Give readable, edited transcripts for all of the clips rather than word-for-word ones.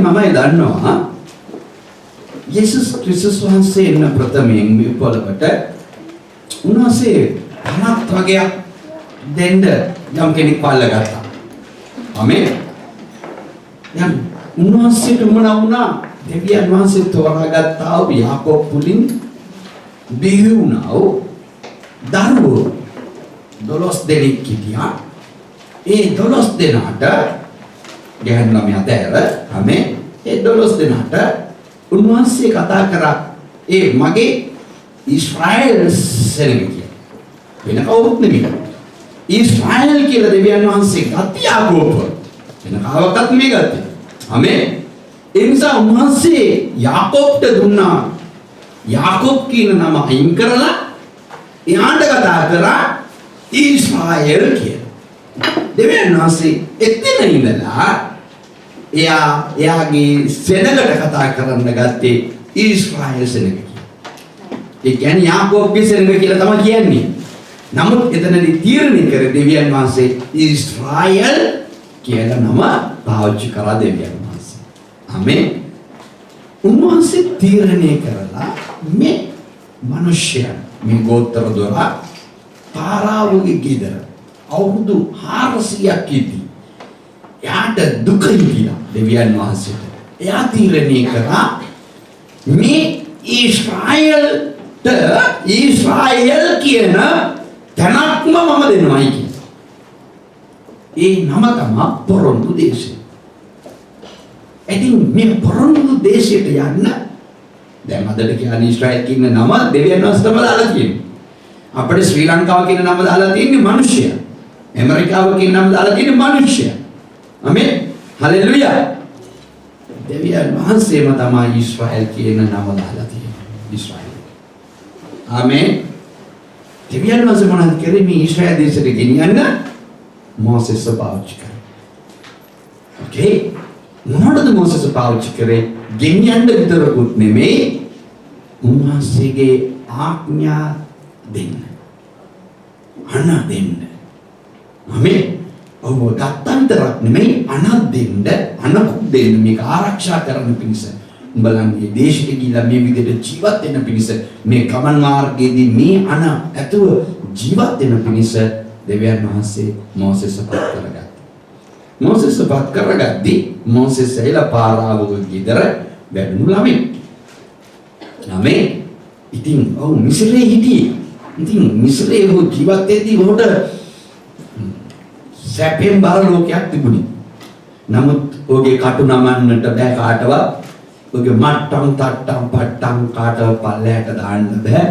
මමයි දන්නවා යේසුස් ක්‍රිස්තුස් වහන්සේ එන්න ප්‍රථමයෙන් මේ පොළවට උන්වහන්සේ ධනත් වගේක් දෙන්න යම් කෙනෙක් පාල්ලගත්තා. ආමේන්. දැන් උන්වහන්සේට මොනවා වුණා? දෙවියන් වහන්සේ තෝරාගත්තා වූ යාකෝබ් පුලින් බිහි වුණා වූ දරුවෝ 12 දෙනෙක් හිටියා. ඒ 12 දෙනාට ගැහැණු ළමයා දැර ආමේන්. ඒ 12 දෙනාට උන්වහන්සේ කතා කරා ඒ මගේ ඊශ්‍රායෙල් සෙනඟ කියලා. වෙන කවුරුත් නෙමෙයි. ඊශ්‍රායෙල් කියලා දෙවියන් වහන්සේ ගත්ත යාකෝබ. වෙන කාවක්වත් නෙමෙයි ගත්තේ. ආමේන්. ඒ නිසා උන්වහන්සේ යාකෝබ්ට දුන්නා යාකෝබ් කියන නම අයින් කරලා එයාට කතා කරා ඊශ්‍රායෙල් කියලා. දෙවියන් වහන්සේ එතන ඉඳලා එයාගේ සෙනඟට කතා කරන්න ගත්තේ ඊශ්‍රායෙල් සෙනඟ කියලා. ඒ කියන්නේ යාකෝබ්ගේ සෙනඟ කියලා තමයි කියන්නේ. නමුත් එතනදී තීරණය කර දෙවියන් වහන්සේ ඊශ්‍රායෙල් කියලා නම පාවිච්චි කරා දෙවියන් වහන්සේ. ආමේන්. උන්වහන්සේ තීරණය කරලා මේ මිනිස්යන් මේ ගෝත්‍ර දොර පාරාවගේ ගෙදර අවුරුදු 400ක් ඉදී යාට දුක හිතිලා දෙවියන් වහන්සේට. එයා තීරණය කරා මේ ඊශ්‍රායෙල් කියන තැනක්ම මම දෙනවයි කියලා. ඒ නම තමයි පොරොන්දු දේශය. ඉතින් මේ පොරොන්දු දේශයට යන්න දැන් අදට කියන්නේ ඊශ්‍රායෙල් කියන නම දෙවියන් වහන්සේ තමයි දාලා තියෙන්නේ. අපිට ශ්‍රී ලංකාව කියන නම දාලා තියෙන්නේ මිනිස්සයා. ඇමරිකාව කියන නම දාලා තියෙන්නේ මිනිස්සයා. ආමේන්. හලෙලුයා. දෙවියන් වහන්සේම තමයි ඊශ්‍රායෙල් කියන නම දාලා තියෙන්නේ. ඊශ්‍රායෙල්. ආමේන්. දෙවියන් වහන්සේ මොනවද කරේ මේ ඊශ්‍රායෙල් දේශයට ගෙනියන්න? මෝසෙස් පාවිච්චි කරා. ඕකේ. මොනවද මෝසෙස් පාවිච්චි කරේ? ගෙනියන්න විතරකුත් නෙමෙයි උන්වහන්සේගේ ආඥා දෙන්න. අණ දෙන්න. ආමේන්. ඔව් ගත්තන්තරක් නෙමෙයි අණ දෙන්න, අණකුත් දෙන්න මේක ආරක්ෂා කරන්න පිණිස. උඹලන්ගේ දේශයට ගිහිල්ලා මේ විදිහට ජීවත් වෙන්න පිණිස මේ ගමන් මාර්ගයේදී මේ අණ ඇතුව ජීවත් වෙන්න පිණිස දෙවියන් වහන්සේ මෝසෙස් පත් කරගත්තා. මෝසෙස් පත් කරගද්දී මෝසෙස් ඇවිල්ලා පාරාවගේ ගෙදර වැඩුණු ළමයි. ළමයි ඉතින් ඔව් මිස්රේ හිටියේ. ඉතින් මිස්රේ වූ ජීවත් වෙද්දී උහුට සැපෙන් බර ලෝකයක් තිබුණේ. නමුත් ඔහුගේ කටු නමන්නට බෑ කාටවත්. ඔහුගේ මට්ටම් තට්ටම් පට්ටම් කාටවත් පල්ලයට දාන්න බෑ.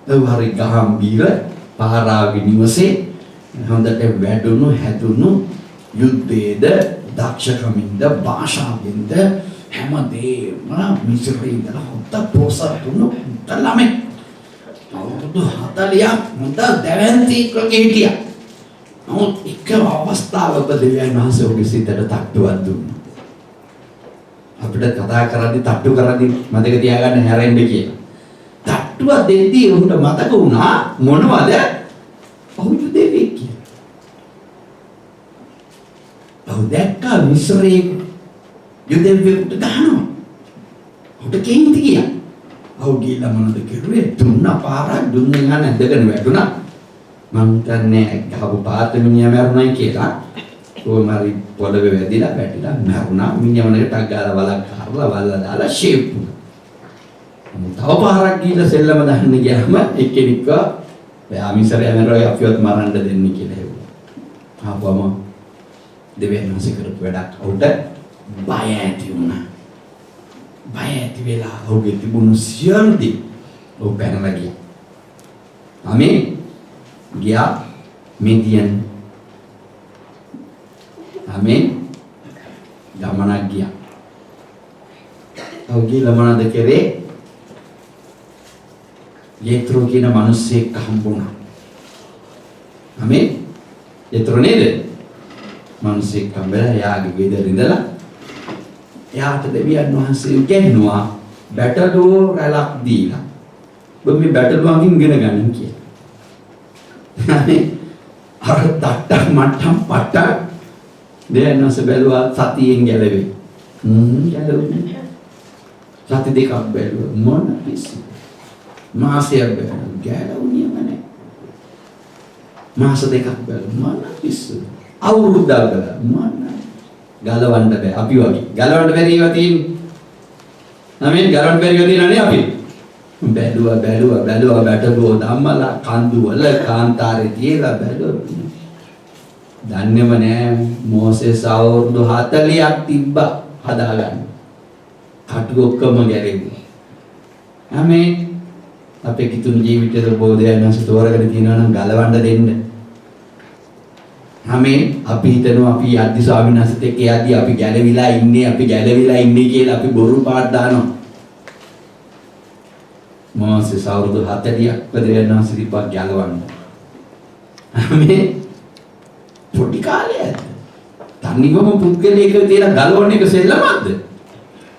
ඒ හරි ගහම්බීර පාරාවගේ නිවසේ හොඳට වැඩුණු හැදුණු යුද්ධයේද දක්ෂකමින්ද භාෂාවෙන්ද හැමදේම මිස්රේ ඉඳලා හොත්ත පොසතුණු ළමයි. අවුරුදු 40ක් මුද දැවැන්තික් වගේ හිටියා. නමුත් එක අවස්ථාවක දෙවියන් වහන්සේ ඔහුගේ සිතට තට්ටුවක් දුන්නා. අපිට කතා කරද්දී තට්ටු කරද්දී මතක තියාගන්න හැරෙන්න කියලා. තට්ටුව දෙද්දී ඔහුට මතක වුණා මොනවද? ඔහු යුදෙවෙක් කියලා. ඔහු දැක්කා මිස්රේ යුදෙවෙක්ට ගහනවා. ඔහුට කේන්ති ගියා. ඔහු ගිහලා මොනවද කරුවේ? දුන්න පාරක් දුන්නේ නැහැ නැදගෙන වැටුණා. මම හිතන්නේ ගහපු පාත මිනිහා මරුණයි කියලා. කොහොමරි පොළවේ වැදිලා වැටිලා මරුණා. මිනිහා මොනකට ටක් ගාලා වලක් කරලා වල්ලා දාලා ෂේප් වුණා. තව පාරක් ගිහලා සෙල්ලම දාන්න ගියාම එක්කෙනෙක්ව ඔයා මිසරේ යනරෝ අපිවත් මරන්න දෙන්නේ කියලා හෙව්වා. ආපුවම දෙවියන් වහන්සේ කරපු වැඩක් උඩ බය ඇති වුණා. බය ඇති වෙලා ඔහුගේ තිබුණු සියලු දේ ඔහු පැනලා ගියා. ආමේන්. ගියා මිදියන්. ආමේන්. ගමනක් ගියා. ඔහු ගිහලා මොනවද කරේ? යේත්‍රෝ කියන මිනිස්සෙක් හම්බුණා. ආමේන්. යේත්‍රෝ නේද? මිනිස්සෙක් හම්බෙලා යාගේ ගෙදර ඉඳලා එයාට දෙවියන් වහන්සේ උගන්වුවා බැටළුව රැලක් දීලා. ඔබ මේ බැටළුවන්ගෙන් ඉගෙන ගන්න කියලා. අර තට්ටක් මට්ටම් පට්ටක් දෙවියන් වහන්සේ බැලුවා සතියෙන් ගැලවෙයි. ගැලවෙන්නේ. සති දෙකක් බැලුවා මොන පිස්සු. මාසයක් බැලුවා ගැලවුණියම නැහැ. මාස දෙකක් බැලුවා මොන පිස්සු. අවුරුද්දක් ගලා මොන ගලවන්න බෑ අපි වගේ. ගලවන්න බැරි ඒවා තියෙන්නේ. නමෙන් ගලවන්න බැරි ඒවා තියෙනනේ අපි. බැලුවා බැටළුව ධම්මලා කන්දු වල කාන්තාරේ තියලා බැලුවා. දන්නේම නෑ මෝසෙස් අවුරුදු 40ක් තිබ්බා හදාගන්න. කටු ඔක්කොම ගැරෙන්නේ. ආමේන්. අපේ කිතුණු ජීවිතේ බෝධයන් වහන්සේ තෝරගෙන තියනවා නම් ගලවන්න දෙන්න. ආමේන්. අපි හිතනවා අපි යද්දි ස්වාමීන් වහන්සේත් එක්ක යද්දි අපි ගැලවිලා ඉන්නේ කියලා අපි බොරු පාට දානවා. මෝසෙස් අවුරුදු 40ක් බෝධයන් වහන්සේ තිබ්බා ගලවන්න. ආමේන්. පොඩි කාලේ තනිවම පුද්ගලයෙක් තියලා ගලවන්න එක සෙල්ලමක්ද?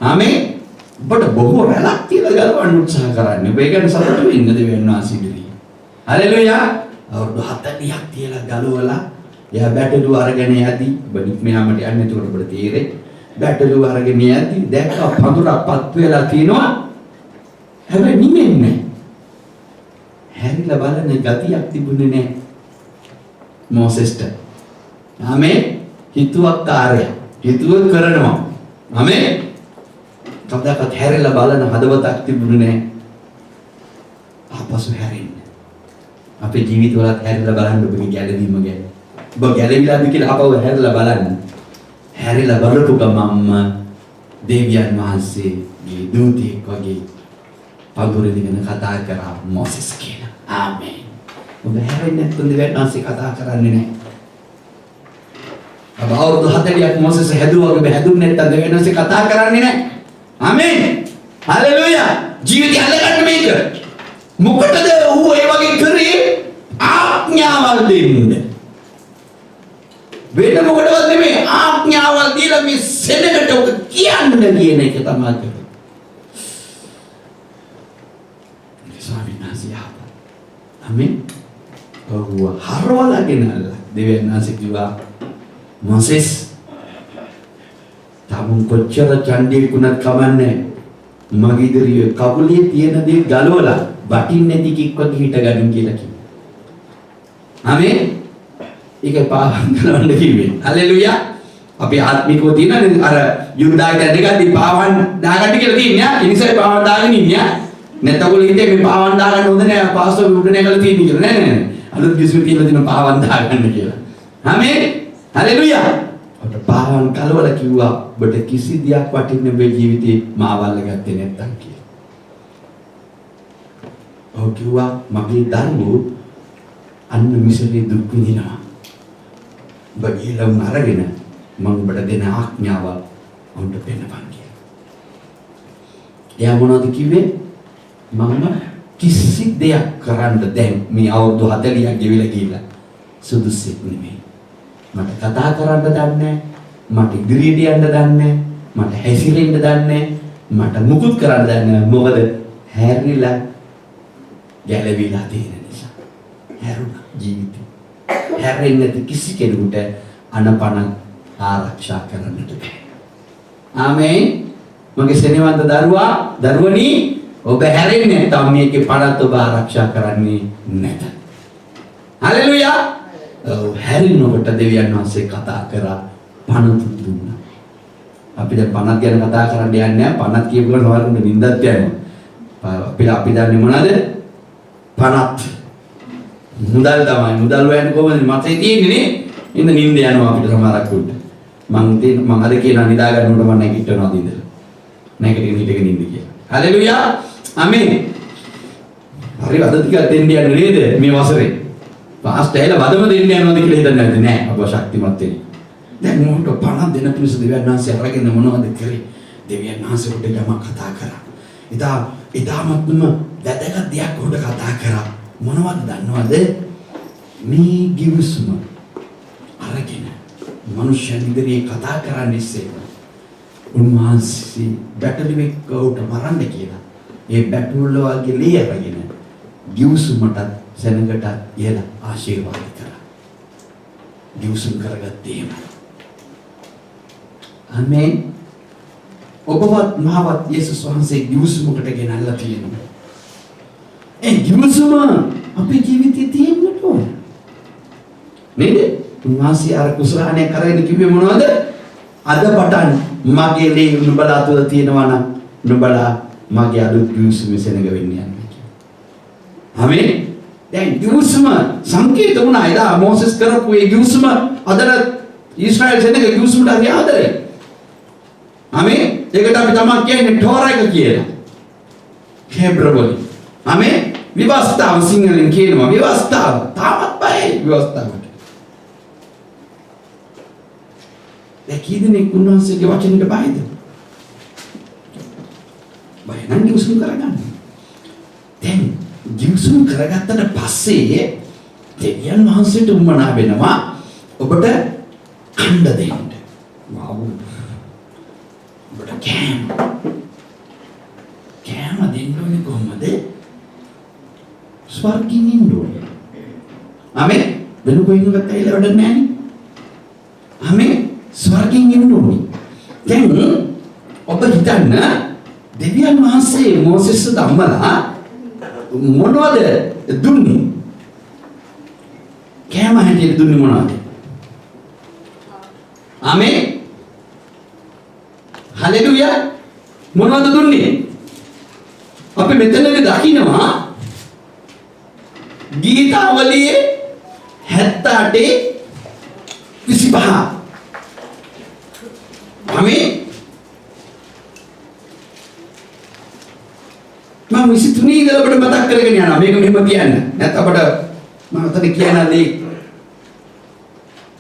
ආමේ. ඔබට බොහෝ රැලක් තියලා ගලවන්න උත්සාහ කරන්න. ඔබ ඒකට සතුටු වෙන්න දෙවියන් වහන්සේ ඉදිරියේ. හලෙලුයා. අවුරුදු 40ක් තියලා ගලවලා එයා බැටළු අරගෙන යද්දි ඔබ නික්මයාමට යන්නේ එතකොට ඔබට තේරෙයි. බැටළු අරගෙන යද්දි දැක්ක පඳුරක්පත් වෙලා තිනවා. හැබැයි නිමෙන්නේ. හැරිලා බලන ගතියක් තිබුණේ නැහැ. මොසෙස්ට. ආමේ. හිතුවක්කාරය. හිතුව කරනවා. ආමේ. කවදාකවත් හැරිලා බලන හදවතක් තිබුණේ නැහැ. ආපසු හැරෙන්න. අපේ ජීවිතවලත් හැරිලා බලන්න ඔබගේ ගැළවීම ගැන. ඔබ ගැළවිලාද කියලා අපව හැරිලා බලන්න. හැරිලා බලපු ගමම්ම දෙවියන් වහන්සේගේ දූතයෙක් වගේ පඳුරෙදිගෙන කතා කරා මොසෙස් කියලා. ආමේන්. ඔබ හැරෙන්නේ නැත්නම් දෙවියන් වහන්සේ කතා කරන්නේ නැහැ. අප අවුරුදු 40ක් මොසෙස් හැදුවා ඔබ හැදුන්නේ නැත්නම් දෙවියන් වහන්සේ කතා කරන්නේ නැහැ. ආමේන්. හලෙලුයා. ජීවිතය අල්ලගන්න මේක. මොකටද ඌ ඒ වගේ කරේ? ආඥාවල් දෙන්න. වෙන මොකටවත් නෙමෙයි ආඥාවල් දීලා මේ සෙනගට ඔක කියන්න කියන එක තමයි කරේ. ස්වාමීන් වහන්සේ ආවා. ආමේන්. ඔව් හරවලාගෙන අල්ලා දෙවියන් වහන්සේ කිව්වා මොසෙස් තමුන් කොච්චර චණ්ඩියෙකුණත් කමන්නේ මගේ ඉදිරියේ කකුලේ තියෙන දේ ගලවලා බටින් නැති කික් වගේ හිට ගන්න කියලා කිව්වා. ආමේන්. ඒක පාවම් කරන්න කිව්වේ. හලෙලුයා. අපි ආත්මිකව තියෙන අර යුද්ධායතන දෙකදී පාවම් දාගන්න කියලා තියන්නේ. ඒ නිසා පාවම් දාගෙන ඉන්නේ. නැත්නම් හිතේ මේ පාවම් දාගන්න හොඳ නෑ. පාස්ටර් උඩ නැගලා තියෙන්නේ කියලා. නෑ. අලුත් කිසිම කියලා තියෙන පාවම් දාගන්න කියලා. ආමේන්. හලෙලුයා. ඔබට පාවම් කලවලා කිව්වා ඔබට කිසි දෙයක් වටින්නේ ඔබේ ජීවිතේ මාවල්ල ගත්තේ නැත්තම් කියලා. ඔව් කිව්වා මගේ දරුවෝ අන්න මිසරේ දුක් විඳිනවා. ඔබ ඊළඟ අරගෙන මම ඔබට දෙන ආඥාව ඔබට පෙන්නපන් කියලා. එයා මොනවද කිව්වේ? මම කිසි දෙයක් කරන්න දැන් මේ අවුරුදු 40ක් ගෙවිලා ගිහිල්ලා සුදුසුෙක් නෙමෙයි. මට කතා කරන්න දන්නේ මට ඉදිරියට යන්න දන්නේ මට හැසිරෙන්න දන්නේ මට මුකුත් කරන්න දන්නේ මොකද හැරිලා ගැලවිලා තියෙන නිසා. හැරුණා ජීවිතේ. හැරෙන්නේ නැති කිසි කෙනෙකුට අනපන ආරක්ෂා කරන්නට බෑ. ආමේන්. මගේ සෙනෙහවන්ත දරුවනි ඔබ හැරෙන්නේ නැත්නම් මේකේ පණත් ඔබ ආරක්ෂා කරන්නේ නැත. හලෙලුයා. හැරිනකොට දෙවියන් වහන්සේ කතා කරා පණත් දුන්නා. අපි දැන් පණත් ගැන කතා කරන්න යන්නේ නැහැ. පණත් කියපු ගමන් හොරන්න නින්දත් යනවා. අපි දන්නේ මොනවද? පණත්. මුදල් තමයි. මුදල් හොයන්නේ කොහොමද? මතේ තියෙන්නේ නේ. ඉන්න නින්ද යනවා අපිට සමහරක් උන්ට. මම අද කියනවා නිදා ගන්නකොට මම නැගිටිනවා ඉඳලා. නැගිටින හිටගෙන ඉන්න කියලා. හලෙලුයා. ආමේන්. හරි අද ටිකක් දෙන්න යන්නේ නේද මේ වසරේ? පාස්ට් ඇයිලා වදම දෙන්න යනවද කියලා හිතන්නේ නැද්ද? නෑ අප ශක්තිමත් වෙන්නේ. දැන් මොකට පණ දෙන පිණිස දෙවියන් වහන්සේ අරගෙන මොනවද කරේ? දෙවියන් වහන්සේ උඩ යමක් කතා කරා. ඉතාමත්ම වැදගත් දෙයක් උඩ කතා කරා. මොනවද දන්නවද? මේ ගිවිසුම අරගෙන මනුෂ්‍යයන් ඉදිරියේ කතා කරන්න ඉස්සෙල්ලා උන්වහන්සේ බැටළුවෙක් උට මරන්න කියලා. ඒ බැටළුව වගේ ලේ අරගෙන ගිවිසුමට සෙනඟට යලා ආශිර්වාද කරා. ගිවිසුම් කරගත්තේම. ආමේන්. ඔබවත් මහවත් යේසුස් වහන්සේ ගිවිසුමකට ගෙනල්ලා තියෙනවා. ඒ ගිවිසුම අපේ ජීවිතේ තියෙන්න ඕන. නේද? උන්වහන්සේ අර කුසලානේ කරගෙන කිව්වේ මොනවද? අද පටන් මගේ ලේ නුඹලා තුළ තියෙනවා නම් නුඹලා මගේ අලුත් ගිවිසුමේ සෙනඟ වෙන්න යන්නේ කියලා. ආමේන්. දැන් ගිවිසුම සංකේත වුණා. එදා මොසෙස් කරපු ඒ ගිවිසුම අදට ඊශ්‍රායල් සෙනඟ ගිවිසුමට හරි ආදරේ. ආමේන්. ඒකට අපි තමයි කියන්නේ ටෝරා එක කියලා. හේබ්‍රවල. ආමේන්. විවස්ථාව සිංහලෙන් කියනවා විවස්ථාව. තාමත් බයයි විවස්ථාවට. දැන් කී දෙනෙක් උන්වහන්සේගේ වචනෙට බයද? බය නම් ගිවිසුම කරගන්න. දැන් ගිවිසුම් කරගත්තට පස්සේ දෙවියන් වහන්සේට උමනා වෙනවා ඔබට කන්න දෙන්න. වව්. ඔබට කෑම දෙන්න ඕනේ කොහොමද? ස්වර්ගින් ඉන්න ඕනේ. ආමෙන්. වෙන කොහෙන්වත් ඇවිල්ලා වැඩක් නැහැ නේ. ආමෙන්. ස්වර්ගින් ඉන්න ඕනේ. දැන් ඔබ හිතන්න දෙවියන් වහන්සේ මෝසෙස් ධම්මලා මොනවද දුන්නේ? කෑම හැටියට දුන්නේ මොනවද? ආමෙන්. හලෙලුයා. මොනවද දුන්නේ? අපි මෙතනදී දකින්නවා ගීතාවලියේ 78:25. ආමෙන්. මම 23 ඉඳලා අපිට මතක් කරගෙන යනවා. මේක මෙහෙම කියන්න. නැත්නම් අපිට මම අතන කියනදී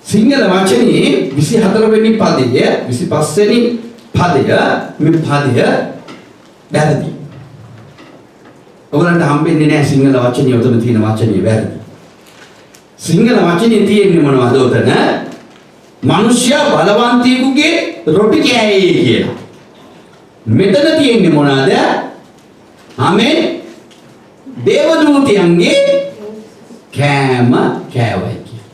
සිංහල වචනේ 24 වෙනි පදය 25 වෙනි පදය මේ පදය වැරදි. ඔයගලන්ට හම්බෙන්නේ නැහැ සිංහල වචනේ උතන තියෙන වචනේ වැරදි. සිංහල වචනේ තියෙන්නේ මොනවද උතන? මිනිස්සයා බලවන්තයෙකුගේ රොටි කෑයේ කියලා. මෙතන තියෙන්නේ මොනවද? ආමෙන්. දේවදූතයන්ගේ කෑම කෑවයි කියලා.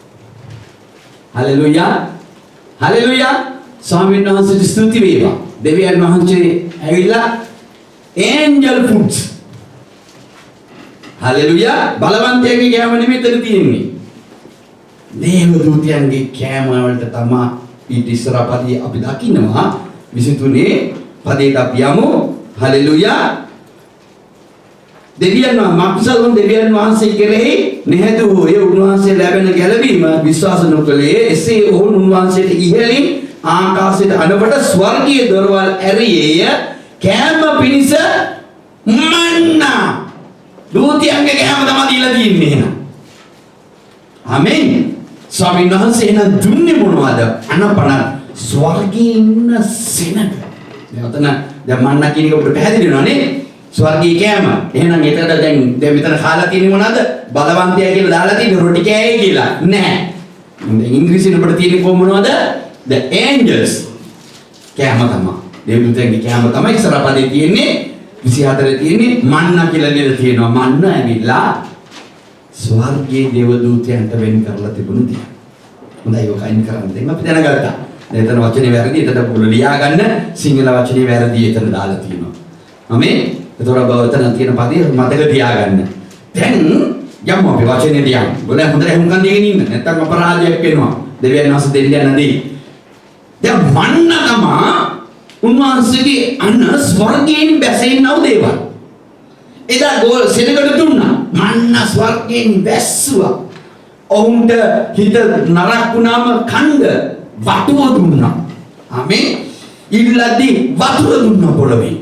හලෙලුයා. හලෙලුයා. ස්වාමීන් වහන්සේට ස්තුති වේවා. දෙවියන් වහන්සේ ඇවිල්ලා angel foods. හලෙලුයා. බලවන්තයන්ගේ කෑම නෙමෙයි මෙතන තියෙන්නේ. දේවදූතයන්ගේ කෑම වලට තමයි ඊට ඉස්සර පදී අපි දකින්නවා 23 පදයට අපි යමු. හලෙලුයා. දෙවියන් වහන්සේ කෙරෙහි නැහැදු ඒ උන්වහන්සේ ලැබෙන ගැලවීම විශ්වාස නොකළේ. එසේ ඔවුන් උන්වහන්සේට ඉහළින් ආකාශයට අනබට ස්වර්ගීය දොරවල් ඇරියේය කෑම පිණිස මන්නා. දූතයන්ගේ කෑම තමයි දීලා තින්නේ එහෙනම්. ආමෙන්. ස්වාමීන් වහන්සේ එන දුන්නේ මොනවද? අනපන ස්වර්ගයේ ඉන්න සෙනඟ. දැන් මන්නා කියන එක ඔබට පැහැදිලි වෙනවා නේ? ස්වර්ගීය කෑම. එහෙනම් ඒකට දැන් මෙතන කාලා තියෙන්නේ මොනවද? බලවන්තයා කියලා දාලා තියෙන්නේ රොටි කෑයේ කියලා. නෑ. දැන් ඉංග්‍රීසියෙන් අපිට තියෙන්නේ කොහොමද? The angels. කෑම තමයි. දේවදූතයන්ගේ කෑම තමයි ඉස්සර පදේ තියෙන්නේ. 24 තියෙන්නේ මන්නා කියලා ලියලා තියෙනවා. මන්නා ඇවිල්ලා ස්වර්ගයේ දේවදූතයන්ට වෙන් කරලා තිබුණු දේ. හොඳයි ඔක අයින් කරන්න දෙන්න අපි දැනගත්තා. එතන වචනේ වැරදි. එතන පොළ ලියා ගන්න සිංහල වචනේ වැරදි එතන දාලා තියෙනවා. ආමෙන්. ඒතොර බවතන තියෙන පදේ මතක තියාගන්න. දැන් යමු අපි වචනේ දියන්. බොල හොඳට හුම්කන් දෙගෙන ඉන්න. නැත්තම් අපරාධයක් වෙනවා. දෙවියන් වහන්සේ දෙන්න යනදී. දැන් මන්න තමයි උන්වහන්සේගේ අන්න ස්වර්ගයෙන් බැසෙන්නව දේවල්. එදා ගෝල් සෙනගට දුන්නා. මන්න ස්වර්ගයෙන් බැස්සුවා. ඔවුන්ට හිත නරක් වුණාම කන්ද වතුර දුන්නා. ආමෙන්. ඊළඟදී වතුර දුන්නා පොළවේ.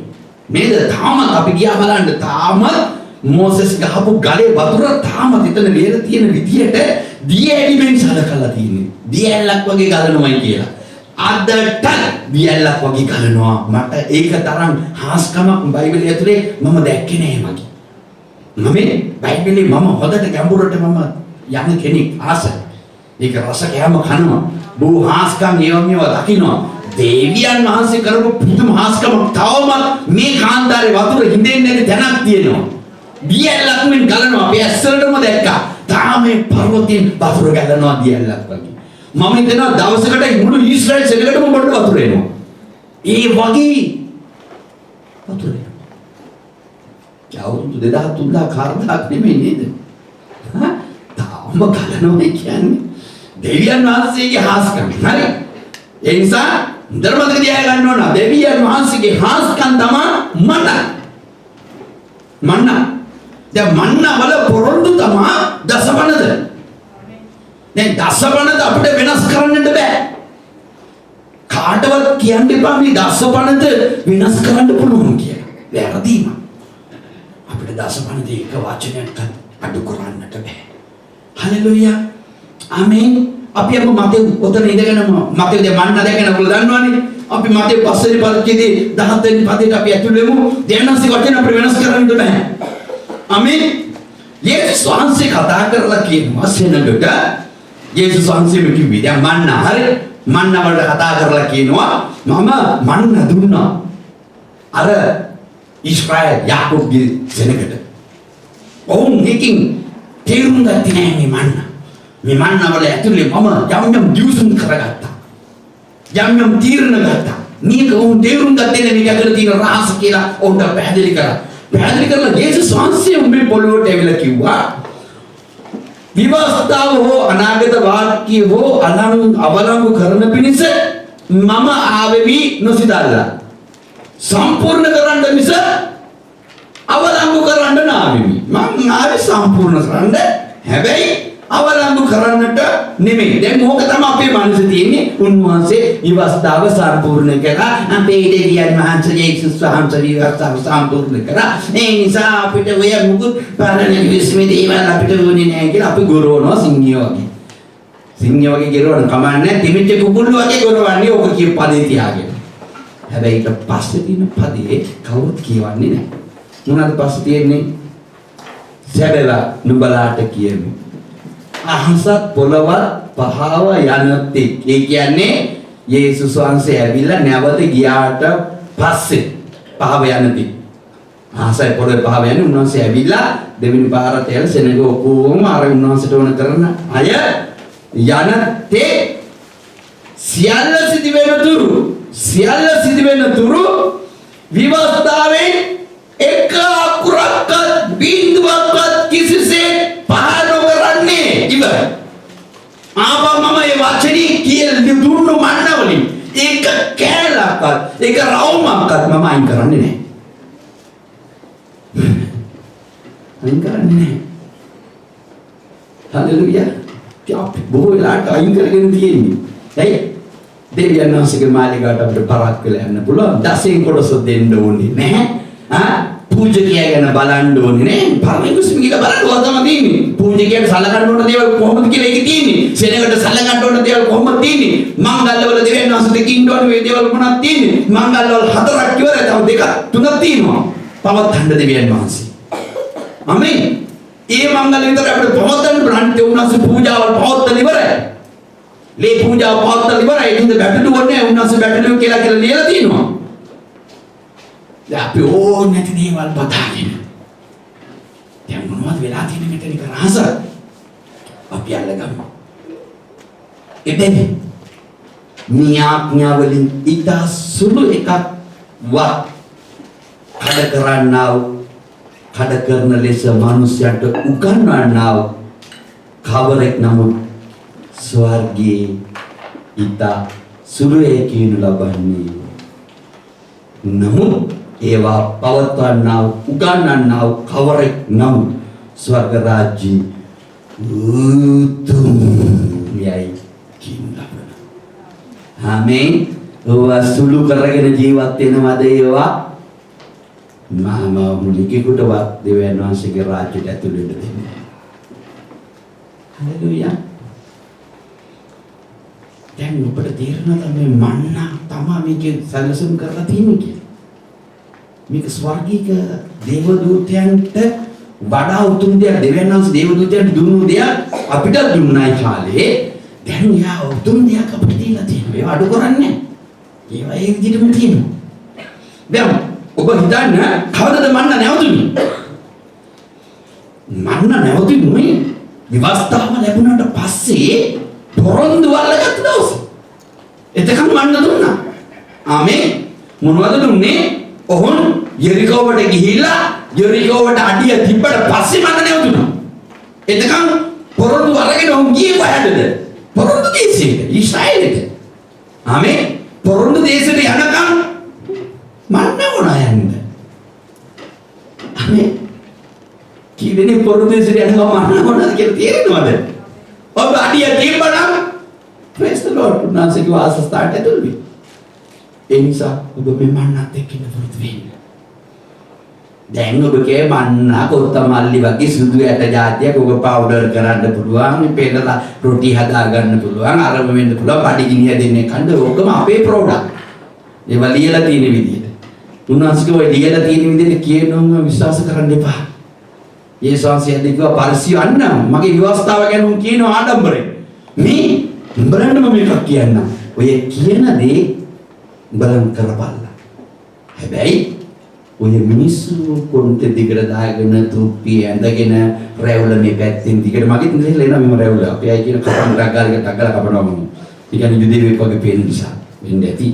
නේද? තාමත් අපි ගියා බලන්න තාමත් මෝසෙස් ගහපු ගලේ වතුර තාමත් එතන ලියලා තියෙන විදියට දිය ඇලිමෙන් සලකලා තියෙන්නේ. දිය ඇල්ලක් වගේ ගලනවායි කියලා. අදට දිය ඇල්ලක් වගේ ගලනවා. මට ඒක තරම් හාස්කමක් බයිබලයේ ඇතුලේ මම දැක්කේ නෑ මගේ. බයිබලයේ මම හොදට ගැඹුරට මම යන කෙනෙක් ආසයි. ඒක රස කෑම කනවා. බොහෝ හාස්කම් ඒවා දකින්නවා. දේවියන් වහන්සේ කරපු පුදුම හාස්කමක් තවමත් මේ කාන්තාරේ වතුර හින්දෙන්නේ නැති තැනක් තියෙනවා. දියැලක් මෙන් ගලනවා. අපි ඇස්සලටම දැක්කා. තාම මේ පර්වතයෙන් වතුර ගලනවා දියැලක් වගේ. මම හිතනවා දවසකට මුළු ඊශ්‍රායල් සෙනගටම බොන්න වතුර එනවා. ඒ වගේ වතුර එනවා. අවුරුදු 2000 4000 නෙමෙයි නේද? තාම ගලනවා කියන්නේ දෙවියන් වහන්සේගේ හාස්කම්. හරි. ඒ නිසා ධර්මදක තියා ගන්න ඕන. දෙවියන් වහන්සේගේ හාස්කම් තමයි මන්න. දැන් මන්න වල පොරොන්දු තමයි දසපනද. දැන් දසපනද අපිට වෙනස් කරන්නට බෑ. කාටවත් කියන්න එපා මේ දසපනද වෙනස් කරන්න පුළුවන් කියලා. වැරදීම. අපිට දසපනද එක වචනයක් අඩු කරන්නට බෑ. හලෙලුයා. ආමේන්. අපි අප මතේ උතන ඉඳගෙන මතේ මන්න දැකගෙන ඔයගොල්ලෝ දන්නවනේ. අපි මතේ පස්වෙනි පරිච්ඡේදයේ 17 වෙනි පදයට අපි ඇතුළු වෙමු. දෙවනස්සේ වචන අපිට වෙනස් කරන්න බෑ. ආමේන්. යේසුස් වහන්සේ කතා කරලා කියනවා සෙනඟට යේසුස් වහන්සේම කිව්වේ දැන් මන්න හරි මන්න වලට කතා කරලා කියනවා මම මන්න දුන්නා අර ඉස්රායල් යාකෝබ්ගේ සෙනඟට. ඔවුන් එකකින් තේරුම් ගත්තේ නැහැ මේ මන්න වල ඇතුලේ මම යම් දියුසුම් කරගත්තා. යම් තීරණ ගත්තා. මේක ඔවුන් තේරුම් ගත්තේ නැහැ මේක ඇතුලේ තියෙන රහස කියලා ඔවුන්ට පැහැදිලි කරා. පැහැදිලි කරලා යේසුස් වහන්සේ උඹේ පොළොවට ඇවිල්ලා කිව්වා විවස්ථාව හෝ අනාගත වාක්‍ය හෝ අවලංගු කරන පිණිස මම ආවෙමි නොසිතල්ලා. සම්පූර්ණ කරන්න මිස අවලංගු කරන්න නාවෙමි. මම ආවේ සම්පූර්ණ කරන්න. හැබැයි අවලංගු කරන්නට නෙමෙයි. දැන් මොකද තමයි අපේ මනසේ තියෙන්නේ? උන්වහන්සේ විවස්ථාව සම්පූර්ණ කරා. අපේ දෙවියන් වහන්සේ යේසුස් වහන්සේ විවස්ථාව සම්පූර්ණ කරා. ඒ නිසා අපිට ඔය මුකුත් පාරණ විශ්මේ දේවල් අපිට ඕනේ නැහැ කියලා අපි ගොරවනවා සිංහියෝ වගේ. සිංහියෝ වගේ ගොරවන කමන්නේ තිමිච්ච කුකුල්ලු වගේ ගොරවන්නේ ඕක කිය පදේ තියාගෙන. හැබැයි ඊට පස්සේ තියෙන පදේ කවුරුත් කියවන්නේ නැහැ. මොනවාද පස්සේ තියෙන්නේ? සැබෑ නුඹලාට කියමි. අහසත් පොළවත් පහව යනතේ. ඒ කියන්නේ යේසුස් වහන්සේ ඇවිල්ලා නැවත ගියාට පස්සේ පහව යනතේ. අහසයි පොළවේ පහව යන්නේ උන්වහන්සේ ඇවිල්ලා දෙවෙනි පාරට යන සෙනඟ ඔක්කොම අර උන්වහන්සේට ඕන කරන අය යනතේ සියල්ල සිදි වෙන තුරු විවස්ථාවෙන් එක අකුරක්වත් බිඳුවක්වත් කිසිසේත් පහළ නොකරන්නේ ඉවරයි. ආපහු මම මේ වචනේ කියලා දුන්නු මන්න වලින් එක කෑලක්වත් එක රවුමක්වත් මම අයින් කරන්නේ නැහැ. අයින් කරන්නේ නැහැ. හලෙලුයා. අපි බොහෝ වෙලාවට අයින් කරගෙන තියෙන්නේ. ඇයි? දෙවියන් වහන්සේගේ මාලිගාවට අපිට පරක් වෙලා යන්න පුළුවන්. දසෙන් කොටස දෙන්න ඕනේ නැහැ. පූජකයා ගැන බලන්න ඕනේ නැහැ. පරමේශ්වර කියලා බලනවා තමයි තියෙන්නේ. පූජකයාට සලකන්න ඕන දේවල් කොහොමද කියලා ඒකේ තියෙන්නේ. සෙනඟට සලකන්න ඕන දේවල් කොහොමද තියෙන්නේ. මංගල්‍යවල දෙවියන් වහන්සේ දෙකින් ඕන මේ දේවල් මොනවද තියෙන්නේ. මංගල්‍යවල 4ක් ඉවරයි. තව 2ක් 3ක් තියෙනවා. පවත්වන්න දෙවියන් වහන්සේ. ආමේන්. ඒ මංගල්‍ය විතර අපිට පවත්වන්න බ්‍රහන්ටි උන්වහන්සේ පූජාවල් පවත්වන්න ඉවරයි. ලේ පූජාව පවත්වන්න ඉවරයි. ඉතින් බැටළු ඕනේ උන්වහන්සේ බැටළු කියලා ලියලා තියෙනවා. දැන් අපි ඕන නැති දේවල් බතාගෙන දැන් මොනවද වෙලා තියෙන්නේ මෙතන එක රහස අපි අල්ලගමු. එබැවින් නියාඥා වලින් ඉතා සුළු එකක් වත් කඩ කරන ලෙස මිනිසයන්ට උගන්වන්නා වූ කවරෙක් නමුත් ස්වර්ගයේ ඉතා සුළු එකකින් ලබන්නේ. නමුත් ඒවා පවත්වන්නා උගන්වන්නා කවරෙක් නමුත් ස්වර්ග රාජ්‍ය උතුම් යයි කියනවා. ආමේන්. ඔවා සුළු කරගෙන ජීවත් වෙනවද ඒවා? මම මුලිකෙකුටවත් දෙවියන් වහන්සේගේ රාජ්‍යයට ඇතුළු වෙන්න දෙන්නේ නැහැ. හලෙලුයා. දැන් ඔබට තේරෙනවද මේ මන්නා තමයි මේකේ සැලසුම් කරලා තියෙන්නේ කියලා? මේක ස්වර්ගීක දේවදූතයන්ට වඩා උතුම් දෙයක් දෙවියන් වහන්සේ දේවදූතයන්ට දුන්නු දෙයක් අපිට දුන්නයි කාලේ. දැන් යා උතුම් දෙයක් අපිට දීලා තියෙනවා. ඒව අඩු කරන්නේ. ඒවා ඒ විදිහටම තියෙනවා. දැන් ඔබ හිතන්න කවදද මන්න නැවතුනේ? මන්න නැවතුනේ විවස්ථාව ලැබුණාට පස්සේ පොරොන්දු වලකට දවස්. එතකන් මන්න දුන්නා. ආමේන්. මොනවද දුන්නේ? ඔහොන් යෙරිකෝවට ගිහිල්ලා යෙරිකෝවට අඩිය තිබ්බට පස්සේ මන්න නැවතුණා. එතකන් පොරොන්දු වලගෙන ඔහොන් ගියේ කොහෙද? පොරොන්දු දේශයට, ඊශ්‍රායලෙට. ආමේන්. පොරොන්දු දේශයට යනකම් මන්න වුණා යන්න. ආමේන්. කීවෙනේ පොරොන්දු දේශයට යනකම් මන්න වුණාද කියලා තේරෙනවද? ඔබ අඩිය තිබ්බනම් praise the Lord උන්වහන්සේගේ වාසස්ථානට ඇතුළු වෙයි. ඒ නිසා ඔබ මේ මන්නත් එක්ක ඉන්න පුරුදු වෙන්න. දැන් ඔබගේ මන්න කොත්තමල්ලි වගේ සුදු ඇට జాතියක් ඔබ පවුඩර් කරන්න පුළුවන්, පෙරලා රොටි හදා ගන්න පුළුවන්, අරම වෙන්න පුළුවන්, පඩි ගිනිය දෙන්නේ කන්න ඕකම අපේ ප්‍රොඩක්ට්. ඒවා ලියලා තියෙන විදිහට. උන්වහන්සේගේ ඔය ලියලා තියෙන විදිහට කියනවම විශ්වාස කරන්න එපා. යේසුස් වහන්සේ කිව්වා පරිසියන්න මගේ විවස්ථාව ගැන උන් කියනවා ආඩම්බරේ. මේ උඹලන්ට මම එකක් කියන්නම්. ඔය කියන දේ බලන් කරපල්ලා. හැබැයි ඔය මිනිස්සු කොන්ට දිගට දාගෙන තුප්පි ඇඳගෙන රැවුල මේ පැත්තෙන් දිගට මගෙත් නෙල්ල එනවා මෙම රැවුල. අපි අය කියන කපන ඩග්ගාලක ඩග්ගල කපනවා මම. ඒ කියන්නේ යුදෙවෙක් වගේ පේන නිසා වෙන්න ඇති.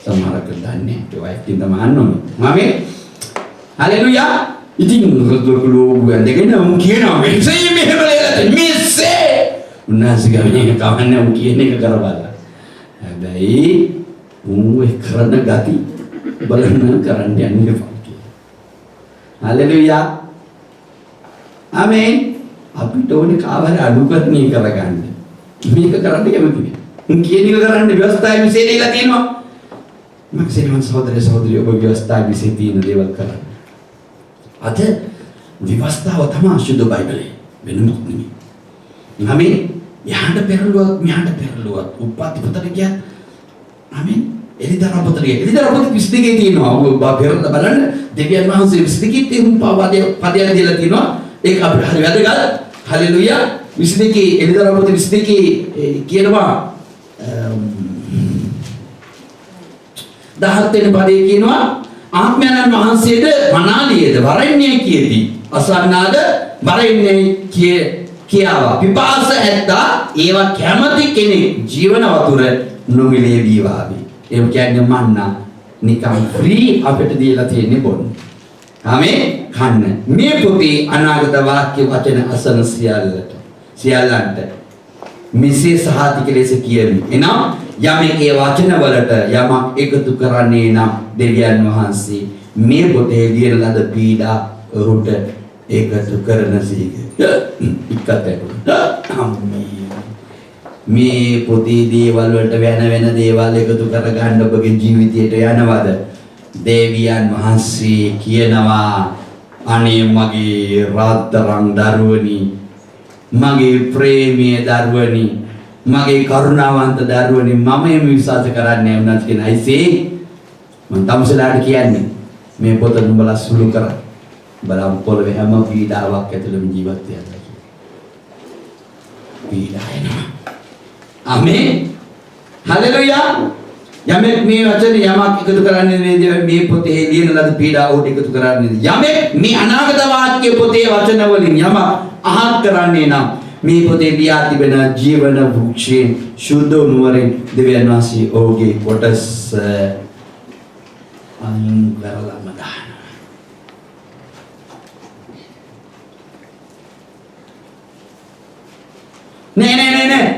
සමහරක් දන්නේ ඒ වයිකින් තමයි අන්නෝනේ. මම හලෙලුයා. ඉතින් ලෝගු ඇඳගෙන උන් කියනවා මෙසේ මෙහෙම මෙසේ උන්නාසිකමනේ කවන්නේ උන් කියන එක කරබලා. හැබැයි උන් ඒ කරන ගති බලන්න කරන්න යන්නේ ෆක්කේ. හලෙලුයා. ආමේන්. අපිට ඕනේ කාවර අනුකරණය කරගන්න. මේක කරන්න කැමතිනේ. උන් කියන එක කරන්න ව්‍යවස්ථාවේ විශේෂ දීලා තියෙනවා. මක්සිමන් සහෝදරයෝ ඔබ ව්‍යවස්ථාවේ විශේෂ තියෙන දේවල් කරන්න. අද විවස්ථාව තමයි සුදු බයිබලේ වෙන මොකක් නෙමෙයි. ආමේන්. යහඬ පෙරළුවක් මෙහඬ පෙරළුවක් උප්පත්ති පොතට ගියත් ආමේන්. එලිදරා පොතට 22 තියෙනවා. ඔබ පෙරලා බලන්න දෙවියන් වහන්සේ 22 තියෙන පදයක් දීලා තියෙනවා. ඒක අපිට හරි වැදගත්. හලෙලුයා. 22 එලිදරා පොත 22 කියනවා 17 වෙනි පදයේ කියනවා ආත්මයන්න් වහන්සේට මනාලියද වරන්නේ කියති අසන්නාද වරන්නේ කියාවා පිපාස ඇත්තා ඒවා කැමති කෙනෙක් ජීවන වතුර නොමිලේ වීවාවි. ඒ කියන්නේ මන්නා නිකම් ෆ්‍රී අපිට දීලා තියෙන්නේ බොන්න. ආමේ කන්න. මේ පොතේ අනාගත වාක්‍ය වචන අසන සියල්ලන්ට මෙසේ සහතික ලෙස කියමි. එනම් යමෙක් ඒ වචන වලට යමක් එකතු කරන්නේ නම් දෙවියන් වහන්සේ මේ පොතේ ලියන ලද පීඩා ඔහුට එකතු කරන සීක. මේ පොතේ දේවල් වලට වෙන දේවල් එකතු කරගන්න ඔබගේ ජීවිතයට යනවද? දෙවියන් වහන්සේ කියනවා අනේ මගේ රාත්තරන් දරුවනි, මගේ ප්‍රේමීය දරුවනි, මගේ කරුණාවන්ත දරුවනි, මම මේ විශ්වාස කරන්නේ නැවනත් කියන අයිසේ මම තමසලාට කියන්නේ මේ පොත නුඹලා සුළු කර බලම් පොළවේ හැම පීඩාවක් ඇතුළෙම ජීවත් වෙනවා. පීඩා එනවා. ආමේන්. හලෙලුයා. යමෙක් මේ වචන යමක් එකතු කරන්නේ නේද මේ පොතේ ලියන ලද පීඩා උට එකතු කරන්නේ යමෙක් මේ අනාගත වාක්‍ය පොතේ වචන වලින් යමක් අහක් කරන්නේ නම් මේ පොතේ ලියා තිබෙන ජීවන වෘක්ෂයෙන් සුද්ධ නුවරින් දෙවියන් වහන්සේ ඔහුගේ කොටස් අයින් කරලා මදාන. නෑ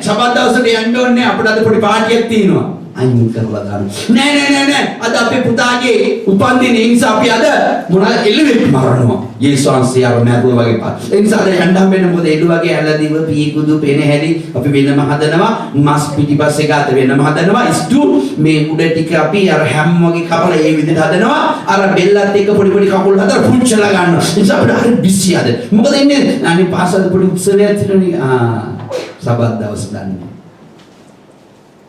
සබත් දවසට යන්න ඕනේ අපිට අද පොඩි පාටියක් තියෙනවා. අයින් කරලා දාන්න. නෑ අද අපේ පුතාගේ උපන්දිනේ නිසා අපි අද මොනවාද එළුවෙක් මරනවා. යේසුස් වහන්සේ අර මැරුව වගේ පාත්. ඒ නිසා අද යන්න හම්බෙන්න මොකද එළු වගේ ඇලදිව පීකුදු පෙන හැලි අපි වෙනම හදනවා. මස් පිටිපස්සේ ගාත වෙනම හදනවා. ඉස්තු මේ උඩ ටික අපි අර හැම් වගේ කපලා ඒ විදිහට හදනවා. අර බෙල්ලත් එක්ක පොඩි කකුල් හදලා පුංචලා ගන්නවා. ඒ නිසා අපිට හරි බිසි අද. මොකද ඉන්නේ අනේ පාසල් පොඩි උත්සවයක් තියෙනනේ. සබත් දවස් දන්නේ.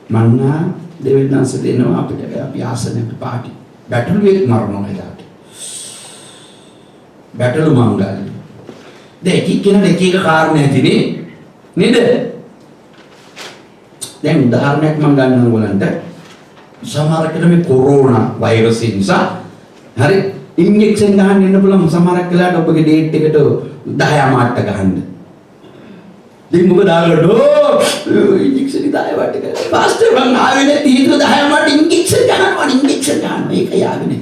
මන්නා දෙවියන්ස දෙනවා අපිට අපි ආසනෙට පාටි. බැටළුවෙක් මරනවා එදාට. බැටළු මංගල්‍ය. දෙක එක කාරණා ඇතිනේ. නේද? දැන් උදාහරණයක් මම ගන්නවා ඔයගලන්ට. සමහරකට මේ කොරෝනා වෛරසය නිසා හරි ඉන්ජෙක්ෂන් ගහන්න ඉන්න පුළුවන් සමහරක් වෙලාවට ඔබගේ ඩේට් එකට 10 මාට්ට ගහන්න. दिन मुझे डाल दो इंजेक्शन ही दाए बाटे कर फास्ट रंग आवे ने 10 माट इंजेक्शन ගන්නවා ඒක යාගෙන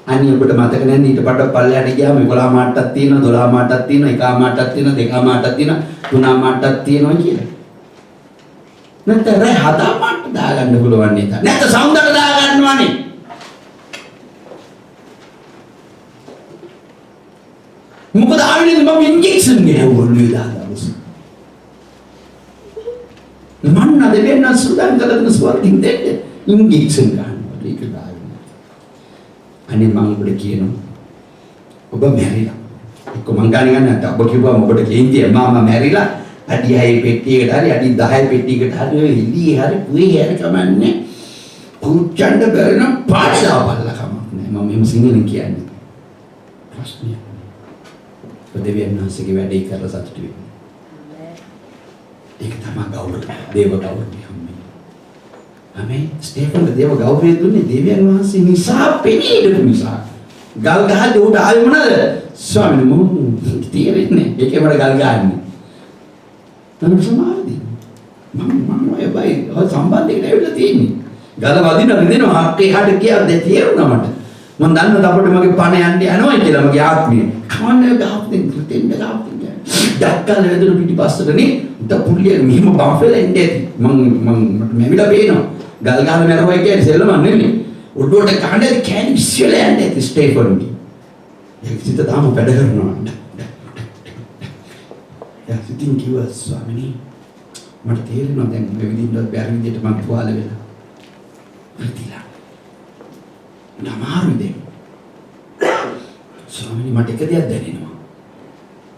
අනිත් ඔබට මතක නැහැ ඊට පස්සේ පල්ලයට ගියාම 11 මාට්ටක් තියෙනවා 12 මාට්ටක් තියෙනවා 1 මාට්ටක් තියෙනවා 2 මාට්ටක් තියෙනවා 3 මාට්ටක් තියෙනවා කියලා නැත්නම් රෑ 7 මාට්ට දාගන්න පුළුවන් නේද නැත්නම් සවුන්දට දාගන්නවනේ මොකද ආන්නේ මම ඉන්ජෙක්ෂන් ගෙවුවලු දාගමු මන්න දෙන්න සුදාන් කලන ස්වර්ගින් දෙන්න ඉන්ජෙක්ෂන් ගන්නවා ඒක දාගෙන අනේ මම ඔබට කියනවා ඔබ මැරිලා එක්ක මං ගානේ ගන්න ඔබ කිව්වා ඔබට කේන්තිය මම මැරිලා අඩි 6 පෙට්ටියකට හරි අඩි 10 පෙට්ටියකට හරි ඉලි හරි කුයි හරි කමන්නේ කුච්චණ්ඩ බැරෙන පාඩලා බලලා කමක් නෑ මම මෙහෙම සිංහලෙන් කියන්නේ ප්‍රශ්නය දෙවියන් වහන්සේගේ වැඩේ කරලා සතුටු වෙන්න. ඒක තමයි ගෞරවය. දේව ගෞරවය හම්බෙන්නේ. ආමේන්. ස්ටේෆන්ට දේව ගෞරවය දුන්නේ දෙවියන් වහන්සේ නිසා පෙනී හිටපු නිසා. ගල් ගහද්දී උඩ ආවේ මොනද? ස්වාමීනි මම තීරෙන්නේ. ඒකේ මට ගල් ගහන්නේ. තනක සමාධිය. මම ඔය බයි සම්බන්ධයකට ඇවිල්ලා තියෙන්නේ. ගල වදින්න රිදෙනවා හක්කේ හට කියන්නේ තේරුණා මට. මම දන්නවා අපිට මගේ පණ යන්න යනවා කියලා මගේ ආත්මය. කවන්නේ ගහපෙන් කෘතෙන් ගහපෙන්. දැක්කල වැදුණු පිටිපස්සටනේ උඩ පුල්ලිය මෙහෙම බම්ෆෙලා ඉන්නේ ඇති. මට මෙවිලා පේනවා. ගල් ගහන මරවයි කියන්නේ සෙල්ලමක් නෙමෙයි. උඩට කණ්ඩේ කෑලි විශ්වලා යන්නේ ඇති ස්ටේෆන්ගේ. ඒක සිත තාම වැඩ කරනවා. යා සිතින් කිව්වා ස්වාමීනි මට තේරෙනවා දැන් මේ විදිහට බැරි විදිහට මම තුවාල වෙලා. ප්‍රතිලා. නමාරුද? ස්වාමීනි මට එක දෙයක් දැනෙනවා.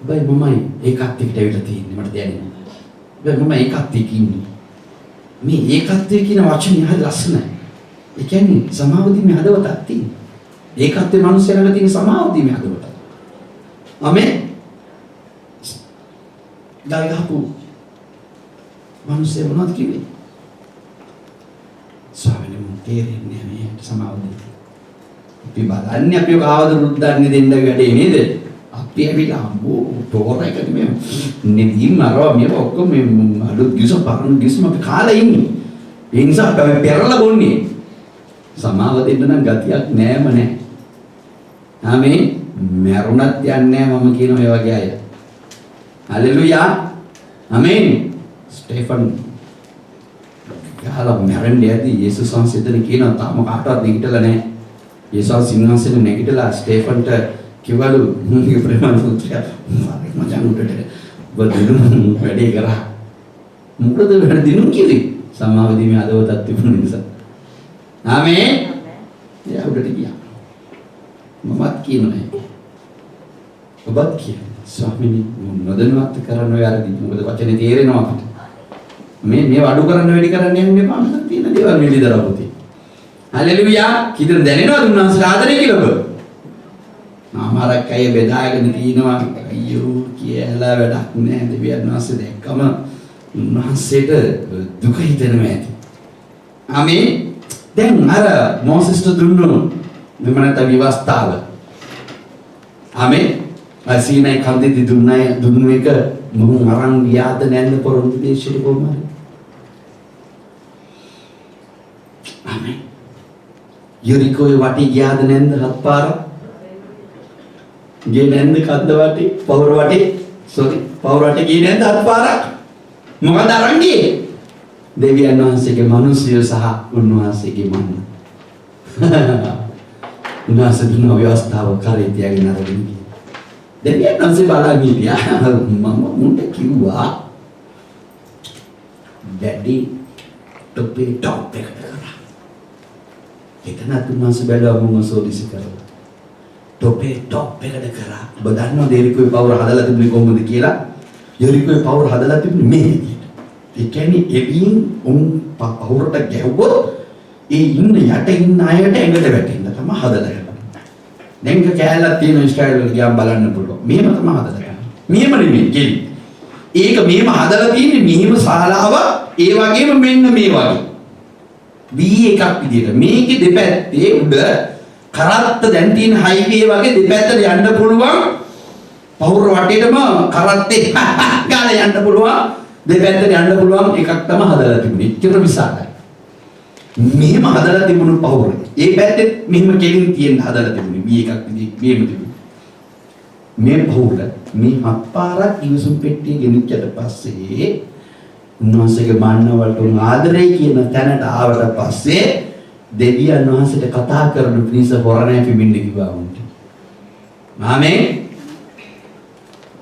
බයි මමයි ඒකත් එක්ක ඇවිල්ලා තියෙන්නේ මට දැනෙනවා. බයි මම ඒකත් එක්ක ඉන්නේ. මේ ඒකත්වයේ කියන වචනේ හරි ලස්සනයි. ඒ කියන්නේ සමාවදීමේ හදවතක් තියෙන. ඒකත්වයේ මිනිස්සුන්ට තියෙන සමාවදීමේ හදවත. ආමෙන්. ගල්ගහපු මිනිස්සු මොනවද කිව්වේ? ස්වාමීනි මම තේරෙන්නේ නැහැ මේකට සමාවදී. අපි බලන්නේ අපි කාවද රුද්දන්නේ දෙන්න වැඩේ නේද? අපි ඇවිල්ලා අම්බෝ තෝරයිකද මේ නෙදීම් අරවා මේව ඔක්කොම මේ අලුත් ගිස පරණ ගිස්ම අපි කාලා ඉන්නේ. ඒ නිසා අපි පෙරලා බොන්නේ. සමාව දෙන්න නම් ගතියක් නෑම නෑ. ආමේ මරුණත් යන්නේ නෑ මම කියන ඔය වගේ අය. හලෙලුයා. ආමේන්. ස්ටේෆන් ගහලා මරන්නේ ඇති යේසුස් වහන්සේ කියනවා තාම කාටවත් නැගිටලා නෑ. යේසුස් සිංහාසනේ නැගිටලා ස්ටේෆන්ට කිව්වලු මුගේ ප්‍රේමන්තුත්‍ය මචං උඩට බදිනු වැඩේ කරා. මොකද වැඩ දිනු කිව්වේ? සමාවදීමේ හදවතක් තිබුණ නිසා. ආමේන්. යා උඩට ගියා. මමත් කියනවා. ඔබත් කියනවා. ස්වාමීනි නොදැනුවත් කරන්න ඔය අරදී මොකද වචනේ තේරෙනවා අපිට. මේ අඩු කරන්න වැඩි කරන්න යන්නේ නැපා මට තියෙන දේවල් මේ විතර පුතේ. හලෙලුයා. කීතර දැනෙනවද උන්වහන්සේ ආදරේ කියලා ඔබ? මාමාරක් අය බෙදාගෙන තිනවා අයියෝ කියලා වැඩක් නෑ දෙවියන් වහන්සේ දැක්කම උන්වහන්සේට දුක හිතෙනවා ඇති. ආමේන්. දැන් අර මොසස්ට දුන්නු මෙමනත විවස්ථාව. ආමේන්. අසීනයි කන්දේදී දුන්නු එක මොහොන් අරන් ගියාද නැන්ද පොරොන්දු දේශේ කොහමද? ආමේන්. යරිකෝේ වටි ගියාද නැන්ද හත්පාර? ගේ නැන්ද කද්ද වටි පවුර වටි පවුර වටි ගේ නැන්ද හත්පාරක්? මොකද අරන් ගියේ? දෙවියන් වහන්සේගේ මිනිසිය සහ උන්වහන්සේගේ මන්න. උන්වහන්සේ දුන්න අවස්ථාව කරේ තියාගෙන අරගෙන ගියා. දෙවියන් වහන්සේ බලන් හිටියා. මම මුන්ට කිව්වා ඩැඩි තොපේ ටොප් එකට කරා. එතන උන්වහන්සේ බැලුවා මම සෝදිසි කරලා. තොපේ ටොප් එකට කරා. ඔබ දන්නවද එරිකෝේ පවුර හදලා තිබුණේ කොහොමද කියලා? එරිකෝේ පවුර හදලා තිබුණේ මේ විදිහට. ඒ කියන්නේ එවින් පවුරට ගැහුවොත් ඒ ඉන්න යට ඉන්න අයට ඇඟට වැටෙන්න තමයි හදලා යන්නේ. දැන් කැලලක් තියෙන ස්ටයිල් වල ගියාම බලන්න පුළුවන්. මෙහෙම තමයි හදලා යන්නේ. මෙහෙම නෙමෙයි ගෙලි. ඒක මෙහෙම හදලා තියෙන්නේ මෙහෙම ශාලාව ඒ වගේම මෙන්න මේ වගේ. B එකක් විදියට. මේකේ දෙපැත්තේ උඩ කරත්ත දැන් තියෙන හයිවේ වගේ දෙපැත්තට යන්න පුළුවන්. පවුර වටේටම කරත්තේ ගාලා යන්න පුළුවන්. දෙපැත්තට යන්න පුළුවන් එකක් තමයි හදලා තිබුණේ. ඒතර විසාරයි. මෙහෙම හදලා තිබුණු පවුර. ඒ පැත්තේ මෙහෙම කෙලින් තියෙන හදලා තිබුණේ. මේ එකක් විදිහට මෙහෙම තිබුණේ. මේ පවුර මේ හත්පාරක් ඉවසුම් පෙට්ටිය ගෙනිච්චට පස්සේ උන්වහන්සේගේ මන්න වලට ආදරේ කියන තැනට ආවට පස්සේ දෙවියන් වහන්සේට කතා කරන පිරිස හොරණේ පිබින්න කිව්වා උන්ට. ආමේන්.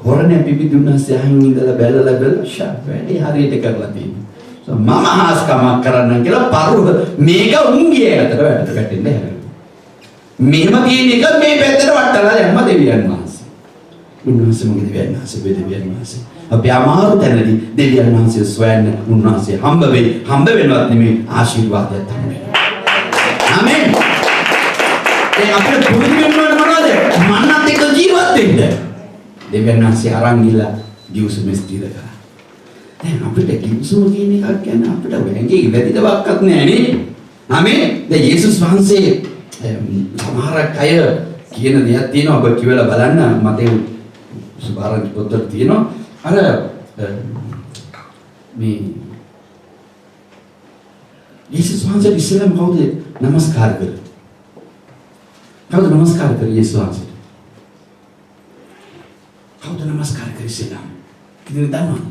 හොරණේ පිබිදුන්නාසේ අහින් ඉඳලා බැලලා වැඩි හරියට කරලා තියෙනවා. මම හාස්කමක් කරන්න කියලා පරුව මේක උන්ගේ ඇතට වැටෙන්න හැරෙනවා. මෙහෙම තියෙන එක මේ පැත්තට වටලා දැම්ම දෙවියන් වහන්සේ. උන්වහන්සේ මොකද දෙවියන් වහන්සේ. අපි අමාරු තැනදී දෙවියන් වහන්සේ සොයන්න උන්වහන්සේ හම්බ වෙනවත් නෙමෙයි ආශිර්වාදයක් තමයි. ආමේන්. ඒ අපේ පුරුදු වෙනවා මොනවද? මන්නත් එක්ක ජීවත් වෙන්න. දෙවියන් වහන්සේ අරන් ගිහලා ජීවසුම ස්ථිර කරා. දැන් අපිට කිවිසුම කියන එකක් කියන්නේ අපිට වැංගේ වැදිතවක්වත් නැහැ නේ. ආමේන්. දැන් යේසුස් වහන්සේ සමහරක් අය කියන දෙයක් තියෙනවා ඔබ කියලා බලන්න මතේ සුභාරංචි පොතේ තියෙනවා. අර මේ යේසුස් වහන්සේ ඉස්සෙල්ලාම කවුද නමස්කාර කරේ? කවුද නමස්කාර කරේ යේසුස් වහන්සේට? කවුද නමස්කාර කරේ ඉස්සෙල්ලාම? කිව්ද දන්නවද?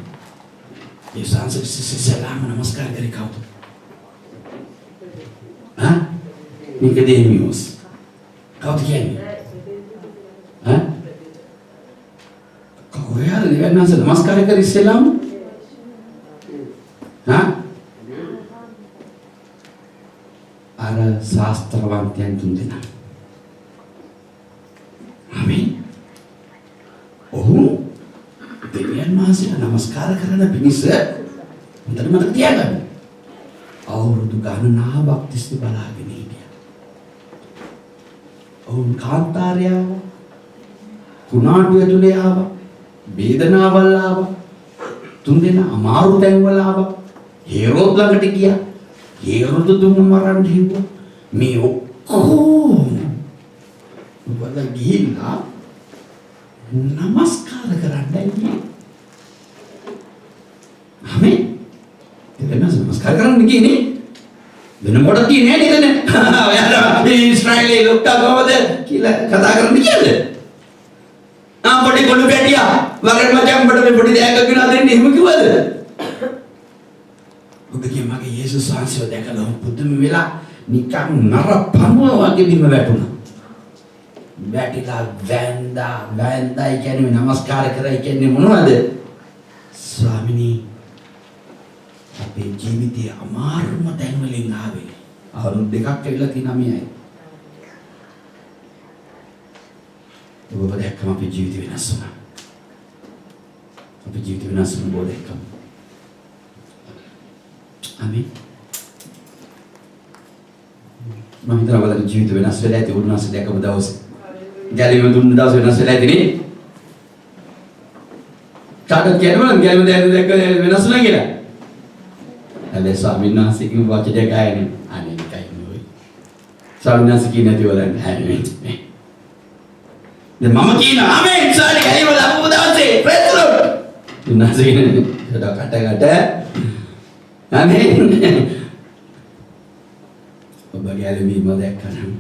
යේසුස් වහන්සේ ඉස්සෙල්ලාම නමස්කාර කරේ කවුද? හා? නිකෝදෙමියුස්. කවුද කියන්නේ? හා? කවුරුහරි දෙවියන්වහන්සේ නමස්කාර කරේ ඉස්සෙල්ලාම? හා? අර ශාස්ත්‍රවන්තයන් තුන්දෙනා. ආමේන්. ඔහු දෙවියන් වහන්සේට නමස්කාර කරන පිණිස හොඳට මතක තියාගන්න. අවුරුදු ගණනාවක් තිස්සේ බලාගෙන හිටියා. ඔවුන් කාන්තාරය ආවා. කුණාටුව ඇතුලේ ආවා. වේදනාවල් ආවා. තුන්දෙනා අමාරු තැන්වල ආවා. හේරෝද් ළඟට ගියා. හේරෝද් දුන්නු මරන්න හිව්වා. මේ ඔක්කොම වල ගිහිල්ලා නමස්කාර කරන්නයි. ආමේන්. දෙවියන්වහන්සේ නමස්කාර කරන්න ගියේ වෙන මොකටද කියන්නේ නේද? ඔයාලා ඉස්රායලයේ ලොක්කා කොහොමද කියලා කතා කරන්න කියන්නේ? පොඩි කොළු පැටියා වගේ මචං මට පොඩි දෙයක් ගෙනා දෙන්න එහෙම කිව්වද? ඔබගේ මගේ යේසුස් වහන්සේව දැකලා පුදුම වෙලා නිකන් නරපණුව වගේ බිම වැටුණා. වැටිලා වැන්දා කියන්නේ නමස්කාර කරයි කියන්නේ මොනවද? ස්වාමිනී අපේ ජීවිතයේ අමාරුම තැන් වලින් ආවේ. අවුරුදු දෙකක් ඇවිල්ලා තියෙනවා මෙයයි. ඔබ දැක්කම අපේ ජීවිත වෙනස් වුණා. අපේ ජීවිත වෙනස් වුණ බව දැක්කම. ආමේන්. මම හිතනවා බලන්න ජීවිත වෙනස් වෙලා ඇති උන්වහන්සේ දැකපු දවසේ. ගැලීම දුන්න දවසේ වෙනස් වෙලා ඇති නේ. කාටද කියනවා ගැලීම දැක්ක වෙනස් වුණා කියලා. හැබැයි ස්වාමීන් වහන්සේ කිව්ව වචනයක් ආයනේ අනේ එකයි නෙවෙයි. ස්වාමීන් වහන්සේ කියන්නේ නැති වලන්නේ ආමේන්. දැන් මම කියන ආමේන් සාරි ගැලීම ලැබුව දවසේ ප්‍රේස් ලෝඩ්. උන්වහන්සේ කියන්නේ කට ආමේන්. ඔබ ගැලවීම දැක්කනම්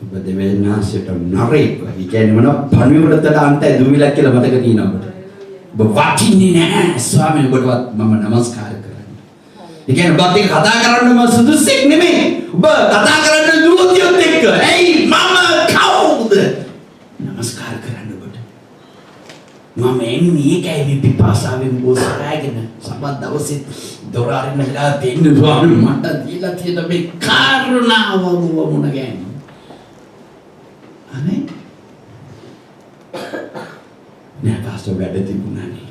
ඔබ දෙවියන්වහන්සේට නරේක් වගේ කියන්නේ මොනවා පණිවිඩයට අන්තය දුවිලක් කියලා මතක තියෙනවා ඔබට. ඔබ වටින්නේ නැහැ ස්වාමීන් ඔබටවත් මම නමස්කාර කරනවා. ඒ කියන්නේ ඔබත් එක්ක කතා කරන්න මම සුදුසෙක් නෙමෙයි. ඔබ කතා කරන්න දුවතියොත් එක්ක. ඇයි මම කවුද? නමස්කාර කරන්න ඔබට. මම එන්නේ ඒකයි මේ පිපාසාවෙන් බොසාගෙන සම්බන්ධ දවසේ දොර අරින්න වෙලා දෙන්න ස්වාමීන් මට දීලා තියෙන මේ කරුණාව ඔබ මොන ගෑනේ. අනේ නෑ පාස්ටර් වැඩ තිබුණානේ.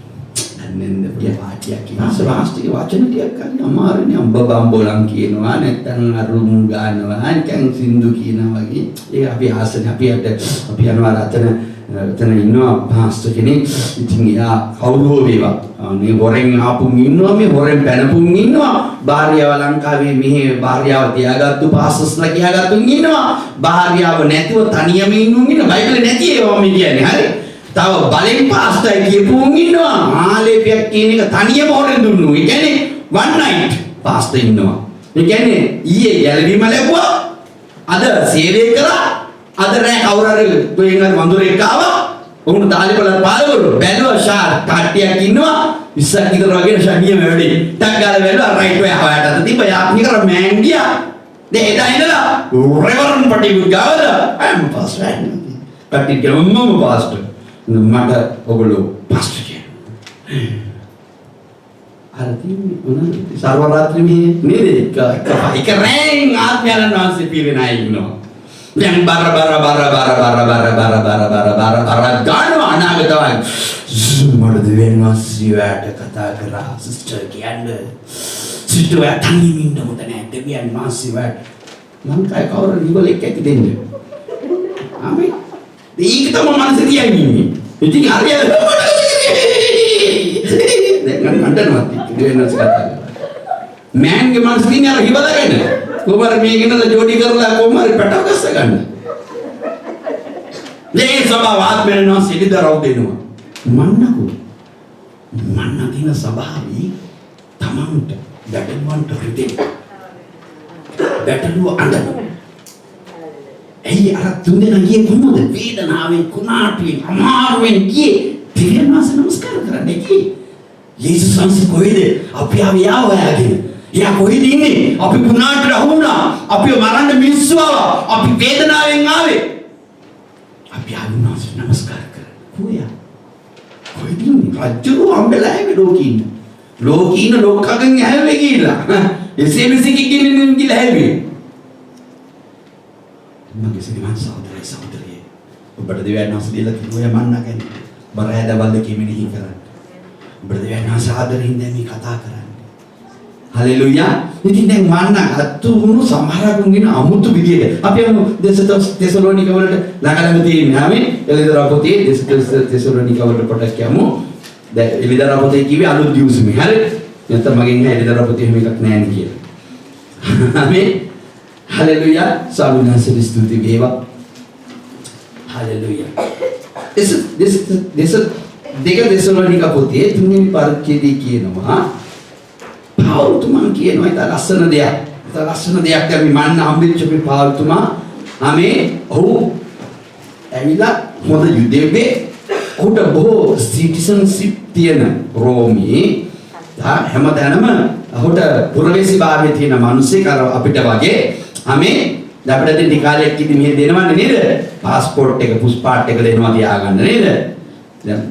දැන් දෙවිය වාක්‍යයක් කියනවා. ශාස්ත්‍රීය වචන ටිකක් ගන්න අමාරුනේ. අම්බ බම්බෝලම් කියනවා නැත්නම් අරුමු ගන්නවා නිකන් සින්දු කියනවා වගේ. ඒක අපි ආසනේ අපි යනවා රතන ඉන්නවා පාස්ටර් කෙනෙක්. ඉතින් එයා කවුරුෝ වේවා. මේ හොරෙන් ආපුන් ඉන්නවා මේ හොරෙන් පැනපුන් ඉන්නවා. භාර්යාව ලංකාවේ මෙහි භාර්යාව තියාගත්තු පාස්ටර්ස්ලා කියාගත්තුන් ඉන්නවා. භාර්යාව නැතුව තනියම ඉන්නුන් ඉන්නවා. බයිබලේ නැති ඒවා මේ කියන්නේ. හරි. තව බලෙන් පාස්ටර් කියපුන් ඉන්නවා. ආලේපයක් කියන එක තනියම හොරෙන් දුන්නු. ඒ කියන්නේ one night පාස්ටර් ඉන්නවා. ඒ කියන්නේ ඊයේ ගැලවීම ලැබුවා. අද සේවය කරා. අද රෑ කවුරු හරි ගොයෙන් හරි වඳුරෙක් ආවා. උන් තාලිපල පාලවලු බැලුවා ෂාර් කට්ටියක් ඉන්නවා. ඉස්සක් විතර වගේ ෂනියම වැඩි. ටක් ගාලා බැලුවා රයිට් වේ හොයාට තිබ්බ යාප්නි කර මෑන් ගියා. දැන් එදා ඉඳලා රෙවරන් පටිවු ගාවල I'm pastor. කට්ටිය කියනවා මම pastor. මට ඔගොල්ලෝ pastor කියනවා. අර තින්නේ මොනවද? සර්වරාත්‍රි මේ නේද? එක රැන් ආත්මයන් වහන්සේ පිරිනයි ඉන්නවා. දැන් බර ගන්නවා අනාගතවයි. මට දෙවියන්වහන්සේ වැඩ කතා කරා සිස්ටර් කියන්නේ. සිස්ටර් යා තනියම ඉන්න හොඳ නැහැ. දෙවියන්වහන්සේ වැඩ. මං කයි කවුරු නිවලෙක් ඇති දෙන්නේ. ආමේ. ඒක තමයි මනසේ තියන්නේ. ඉතින් හරියට අඬනවත් වෙනස් කතා. මෑන්ගේ මනසින් අර හිබලගෙන කොහමද මේකනද ජෝඩි කරලා කොහමද පැටව ගස්ස ගන්න. මේ සභාව ආත්මෙන්නවා සිලිදරව් දෙනවා. මන්නකෝ. මන්න දින සභාවී තමන්ට ගැටලුවන්ට රිදෙන්න. ගැටලුව අඬනවා. ඇයි අර තුන්දෙනා ගියේ කොහොමද? වේදනාවෙන් කුණාටුවෙන් අමාරුවෙන් ගියේ. තිරනවාස නමස්කාර කරන්න ගියේ. යේසුස් වහන්සේ කොහෙද? අපි ආවියා හොයාගෙන. එයා කොහෙද ඉන්නේ? අපි කුණාටුවට අහුණා. අපිව මරන්න මිනිස්සු ආවා. අපි වේදනාවෙන් ආවේ. අපි ආවිනාස නමස්කාර කරන්න. කොහේ? කොහෙද ඉන්නේ? රජ්ජුරු හම්බෙලා ඇවි ලෝකීන. ලෝකීන ලෝකකගෙන් ඇවෙ ගිහිල්ලා. එසේ මෙසේකින් ගිහිල්ලා ඇවි. මගේ සිරිමන් සහෝදරයි සහෝදරිය ඔබට දෙවියන් වහන්සේ දීලා කිව්වා මන්නා කියන්නේ බර හැදවල කිමිනෙහි කරන්න ඔබට දෙවියන් වහන්සේ ආදරෙන් දැන් මේ කතා කරන්නේ හලෙලූයා ඉතින් දැන් මන්නා අතුණු සමහරකුන්ගෙන අමුතු විදියට අපි දෙසලෝනික වලට ළඟ තියෙන්නේ ආමේ එළිදරා පොතේ දෙසලෝනික වලට පොඩක් යමු දැන් එළිදරා පොතේ කිව්වේ අලුත් දියුසුමේ හරි නැත්නම් මගෙන් නෑ එළිදරා පොතේ එහෙම එකක් නෑ නේ කියලා ආමේ Hallelujah. Salunase distuti veva. Hallelujah. This deka Thessalonika පොතේ තුන්වෙනි පරිච්ඡේදයේ කියනවා පාවුල්තුමා කියනවා ඒක ලස්සන දෙයක්. ඒක ලස්සන දෙයක් අපි මන්න හම්බෙච්ච මේ පාවුල්තුමා ආමේ ඔහු ඇවිල්ලා මොකද යුදෙව්වේ ඔහුට බොහෝ සිටිසන්ෂිප් තියෙන රෝමේ හැමදාම ඔහුට පුරවැසිභාවයේ තියෙන මිනිස්සෙක් අර අපිට වගේ ආමේ අපිට දෙන්න කාලයක් ඉදි මෙහෙ දෙනවන්නේ නේද? પાස්පෝර්ට් එක පුස්පාට් එක දෙනවා තියාගන්න නේද? දැන්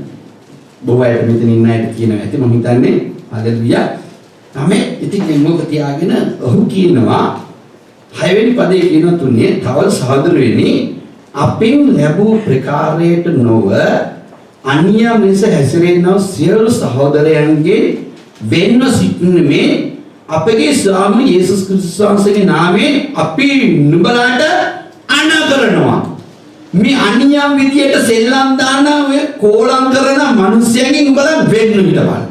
බොහෝ අය මෙතන ඉන්න අයට කියනවා ඇති මම හිතන්නේ හලෙලුයා. ආමේ ඉතින් මොකද තියාගෙන ඔහු කියනවා 6 වෙනි පදේ කියන තුනේ තවල් සහෝදරයනි අපින් ලැබූ ප්‍රකාරයට නොව අන්‍ය මිස හැසිරෙන සියලු සහෝදරයන්ගේ වෙන්න සිටින්නේ අපගේ ස්වාමී යේසුස් ක්‍රිස්තුස් වහන්සේගේ නාමයෙන් අපි නුඹලාට අනකරනවා මේ අන්‍යයන් විදියට සෙල්ලම් දාන ඔය කෝලම් කරන මිනිස්යන්ගෙන් නුඹලා වෙන්න හිටවන්න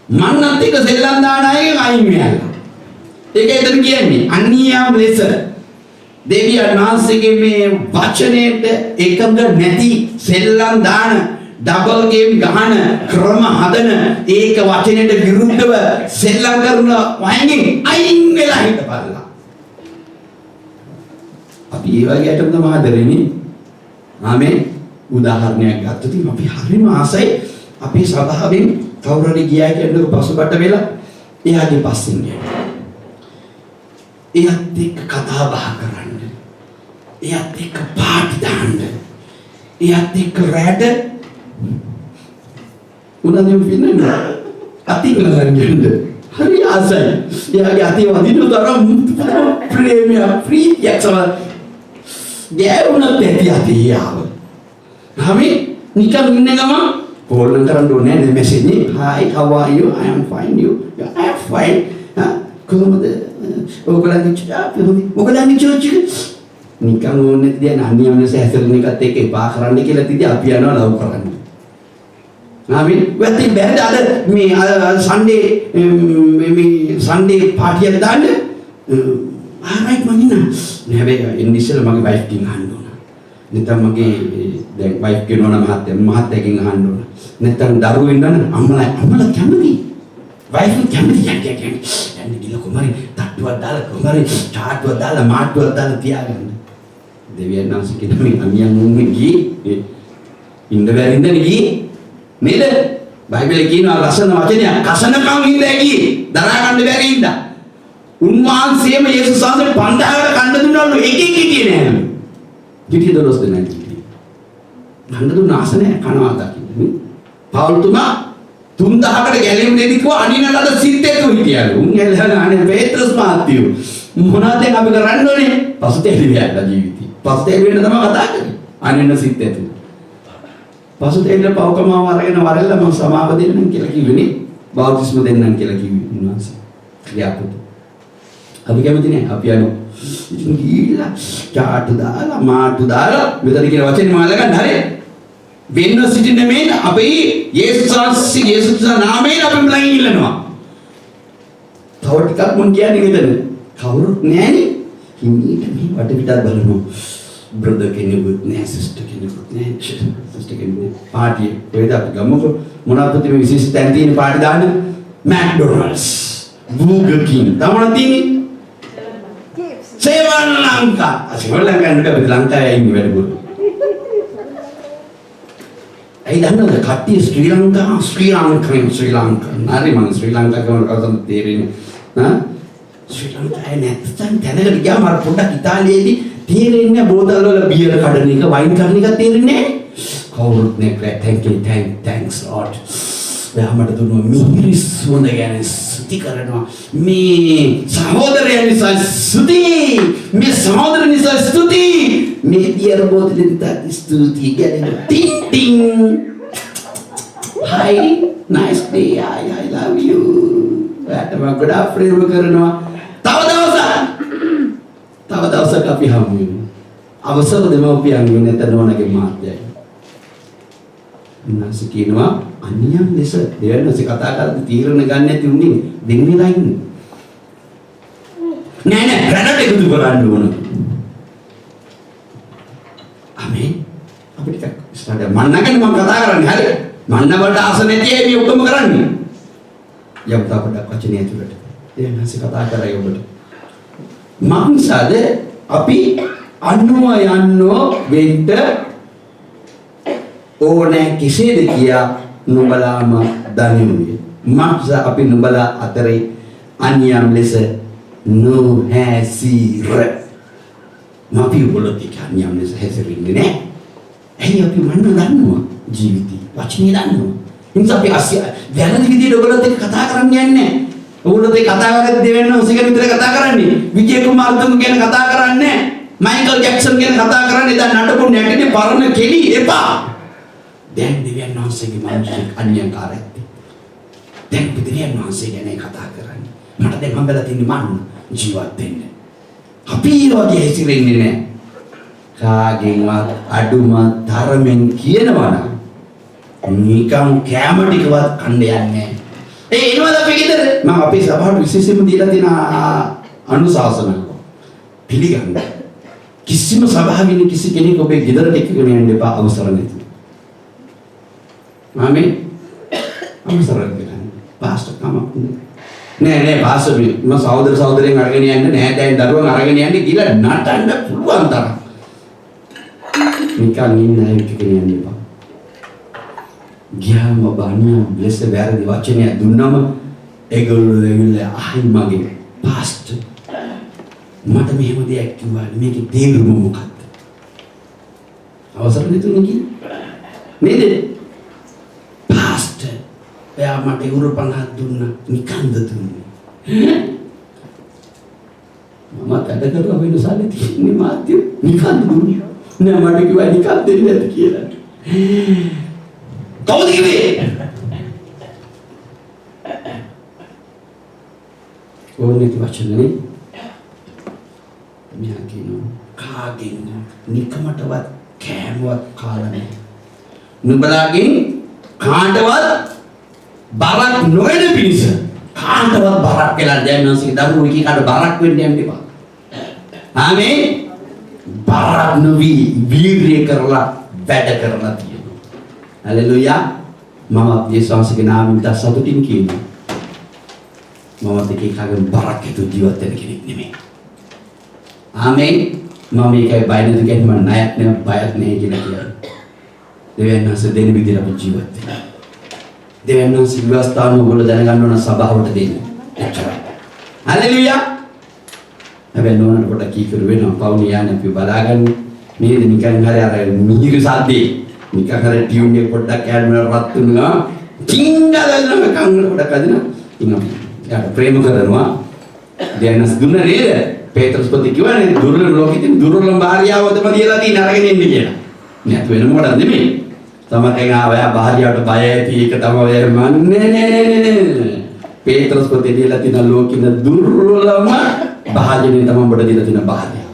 මන්නත් එක සෙල්ලම් දාන අයගෙන් අයින් වෙනවා ඒක එතන කියන්නේ අන්‍යයන් ලෙස දෙවියන් වහන්සේගේ මේ වචනයට එකඟ නැති සෙල්ලම් දාන ඩබල් ගේම් ගහන ක්‍රම හදන ඒක වචනයට විරුද්ධව සෙල්ලම් කරන වයින්ගෙන් අයින් වෙලා හිටපල්ලා. අපි ඒ වගේ අයට තමයි ආදරෙන්නේ. ආමේ උදාහරණයක් ගත්තොත් අපි හරිම ආසයි අපේ සභාවෙන් කවුරු හරි ගියා කියනකොට පසුබට වෙලා එයාගේ පස්සෙන් යනවා. එයාත් එක්ක කතා බහ කරන්න. එයාත් එක්ක පාටි දාන්න. එයාත් එක්ක රැඩ උනන්දු වෙන්න අති ගලන්නේ හරි ආසයි එයාගේ අති වදින තරම් ප්‍රේමය ප්‍රීතියක් සමා ගෑවුණත් ඇති අති යාව හැමි නිකන් ඉන්න ගම කෝල් කරන්න ඕනේ නේද message hi how are you I am fine you I am fine කොහොමද ඔයගොල්ලන්ගේ චර්ච් නිකන් ඕනේ තියන අන්‍යමනස හැසිරෙන එකත් එක්ක එපා කරන්න කියලා තියදී අපි යනවා ලව් කරන්න ආමේ වැටි බෑද අද මේ සන්ඩේ මේ සන්ඩේ පාටියක් දාන්න ආරයිට් මම ඉන්න නෑ හැබැයි ඉන්දිෂල් මගේ වයිෆ් කින් අහන්න ඕන නැත්නම් මගේ දැන් වයිෆ් කෙනා නම් මහත්තයාගෙන් අහන්න ඕන නැත්නම් දරුවෝ ඉන්නන අම්මලා කැමති වයිෆ් කැමති යන්නේ ගිල කුමාරි තට්ටුවක් දාලා කුමාරි චාට්ටුවක් දාලා මාට්ටුවක් දාලා තියාගන්න දෙවියන් වහන්සේ කියන මේ අනියන් උන්නේ ගියේ ඉන්න බැරින්ද ගියේ නේද? බයිබලයේ කියනවා ලස්සන වචනයක් කසනකම් හින්දා ගියේ දරා ගන්න බැරි හින්දා. උන්වහන්සේම යේසුස් වහන්සේ 5000කට කන්න දුන්නලු එකෙක් හිටියේ නෑ. කිටි දොස් දෙනා කිටි. කන්න දුන්න ආස නෑ කනවා දකින්න. පවුල්තුමා 3000කට ගැලීම් දෙදි කිව්වා අනිනලද සිත්තේතු හිටියලු. උන් එළහන අනේ පේත්‍රස් මාත්‍යු. මොනවද අපි කරන්න ඕනේ? පසුතැවිලි වෙලා ජීවිතේ. පසුතැවිලි වෙන්න තමයි කතා කරන්නේ. අනින සිත්තේතු. පසුතැවිල්ල පවකමාව අරගෙන වරෙල්ල මම සමාව දෙන්නම් කියලා කිව්වනේ බෞද්ධිස්ම දෙන්නම් කියලා කිව්වේ උන්වහන්සේ. යාපුත. අපි කැමති නෑ අපි යනවා. ඉතින් ගිහිල්ලා චාටු දාලා මාටු දාලා මෙතන කියන වචනේ මාලා ගන්න හරිය. වෙන්න සිටින මේ අපි යේසුස් නාමයෙන් අපි බලන් ඉල්ලනවා. තව ටිකක් මම කියන්නේ මෙතන. කවුරුත් නැහැනේ. හිමීට මේ වටපිටත් බලනවා. බ්‍රදර් කෙනෙකුත් නැහැ, සිස්ටර් කෙනෙකුත් නැහැ, සිස්ටර් කෙනෙකුත් පාටි වේද අපි ගමුකෝ. මොනවද මේ විශේෂ තැන් තියෙන පාටි දාන්න? McDonald's, Burger King. තමන තියෙන්නේ? සේවන් ලංකා. සේවන් ලංකා නෙවෙයි ලංකාවේ ඉන්නේ වැඩිපුර. ඒ දන්නවද කට්ටිය ශ්‍රී ලංකා ශ්‍රී ලංකා හරි මම ශ්‍රී ලංකා කියන කතාව තේරෙන්නේ ශ්‍රී ලංකාවේ නැත්නම් දැනගට ගියාම අර පොඩ්ඩක් ඉතාලියේදී තේරෙන්නේ බෝතල් වල බියර් කඩන එක වයින් කඩන එක තේරෙන්නේ කවුරුත් නෑ thanks lord මට දුන්නා මිහිරි සුවඳ ගැන ස්තුති කරනවා මේ සහෝදරයන් නිසා ස්තුති මේ සහෝදරයන් නිසා ස්තුති මේ බියර් බෝතලෙන් ස්තුති ගැන tin tin hi nice day I love you වැටම ගොඩාක් ප්‍රේම කරනවා තව දවසක් අපි හමු වෙමු අවසර දෙමව්පියන් වෙනත නෝනගේ මාත්‍යයි උන්වහන්සේ කියනවා අන්‍යයන් ලෙස දෙවනසේ කතා කරද්දී තීරණ ගන්න නැති උන්නේ දෙන් වෙලා ඉන්නේ නෑ රැඩට එකතු කරන්න ඕන ආමේන් අපිට ස්ටාර්ට් මන්නගෙන මම කතා කරන්නේ හරි මන්න වලට ආස නැති අය මේ ඔක්කොම කරන්නේ යම් තාපඩක් වචනේ ඇතුළට දෙවනසේ කතා කරයි ඔබට මංසද අපි අනුව යන්නෝ වෙන්න ඕනෑ කෙසේද කියා නුඹලාම දනිමුය. මක්ස අපි නුඹලා අතරේ අන්‍යම් ලෙස නොහැසිර. අපි ඔයගොල්ලෝ එක්ක අන්‍යම් ලෙස හැසිරෙන්නේ නැහැ. ඇයි අපි මන්න දන්නවා ජීවිතේ වචනේ දන්නවා. ඉතින් අපි වැරදි විදිහට ඔයගොල්ලෝත් එක්ක කතා කරන්නේ නැහැ. ඔයගොල්ලෝත් එක්ක කතා කරද්දී දෙවෙනි ඔසිගෙන විතර කතා කරන්නේ. විජේ කුමාරතුංග ගැන කතා කරන්නේ නැහැ. මයිකල් ජැක්සන් ගැන කතා කරන්නේ දැන් නටපු නැටනේ පරණ කෙලි එපා. දැන් දෙවියන් වහන්සේගේ මානසික අන්‍යකාරයක්. දැන් දෙවියන් වහන්සේ ගැන කතා කරන්නේ. මට දැන් හම්බෙලා තින්නේ මන්න ජීවත් වෙන්න. අපි වගේ හැසිරෙන්නේ නැහැ. කාගෙන්වත් අඩුම තරමින් කියනවා නම් නිකම් කැම ටිකවත් කන්න යන්නේ නැහැ. ඒ එනවාද අපි ගෙදර? මම අපේ සභාවට විශේෂයෙන්ම දීලා තියෙන අනුශාසනාව පිළිගන්න. කිසිම සභාවකින් කිසි කෙනෙක් ඔබේ ගෙදරට එක්කගෙන යන්න එපා අවසර නැතුව. ආමේන්. අවසර දෙන්න. පාස්ටර් කමක් නෑ පාස්ටර් මම සහෝදරයන් අරගෙන යන්න නෑ දැන් දරුවන් අරගෙන යන්න කියලා නටන්න පුළුවන් තරම්. නිකන් ඉන්න අය එක්කගෙන යන්න එපා. ගියාම බානියා බ්ලෙස් වැරදි වචනය දුන්නම ඒගොල්ලෝ දෙවිලා අහයි මගේ පාස්ටර් මට මෙහෙම දෙයක් කිව්වා මේකේ තේරුම මොකක්ද? අවසර නැතුනේ කියන්නේ නේද? පාස්ටර් එයා මට යුරෝ 50ක් දුන්නා නිකන්ද දුන්නේ. මම වැඩ කරලා වෙනසක් තියෙන්නේ මාත්‍ය නිකන්ද දුන්නේ. නෑ මට කිව්වා නිකන් දෙන්නේ නැති කියලා. කවුද කිව්වේ? ඕනේ වචනේ මියකිනු කාගෙන් නිකමටවත් කෑමවත් කාලා නැහැ. නුඹලාගෙන් කාටවත් බරක් නොවන පිණිස කාටවත් බරක් කියලා දැනනසික දරුවෝ කී කාට බරක් වෙන්න යන්න එපා. ආමේන්. බරක් නොවි වීර්ය කරලා වැඩ කරලා තියෙනවා. හලෙලූයා. මම යේසුස්ගේ නාමයෙන් සතුටින් කියනවා. මම දෙකේ කාගෙන් බරක් හිතු ජීවත් වෙන කෙනෙක් නෙමෙයි. ආමේන්. මම මේකයි බය නැති කියන්නේ මම ණයක් නෑ බයක් නෑ කියලා කියනවා. දෙවියන් වහන්සේ දෙන විදිහට අපි ජීවත් වෙනවා. දෙවියන් වහන්සේ විවස්ථාන වල දැනගන්න ඕන සභාවට දෙන්න. එච්චරයි. හලෙලූයා. හැබැයි නෝනට පොඩ්ඩක් කීකරු වෙනවා. පවුනේ යන්නේ අපි බලාගන්න. නේද නිකන් හරි අර මිහිරි සද්දේ. නිකන් හරි ටියුන් එක පොඩ්ඩක් කැඩුණා රත් වෙනවා. කිංගලන කංගල පොඩ්ඩක් අදිනවා. ඉන්නවා. යාට ප්‍රේම කරනවා. දෙවියන් වහන්සේ දුන්න නේද? පේත්‍රස් පොතේ කියවනේ දුර්ලභ ලෝකෙදී දුර්ලභ භාර්යාවදම තියලා තියෙන අරගෙන ඉන්න කියලා. නැතු වෙන මොකටද නෙමෙයි. තමකෙන් ආවය භාර්යාවට බය ඇති ඒක තමයි නෑ. පේත්‍රස් පොතේ තියලා තියෙන ලෝකින දුර්ලභම භාජනේ තමයි ඔබට දීලා තියෙන භාර්යාව.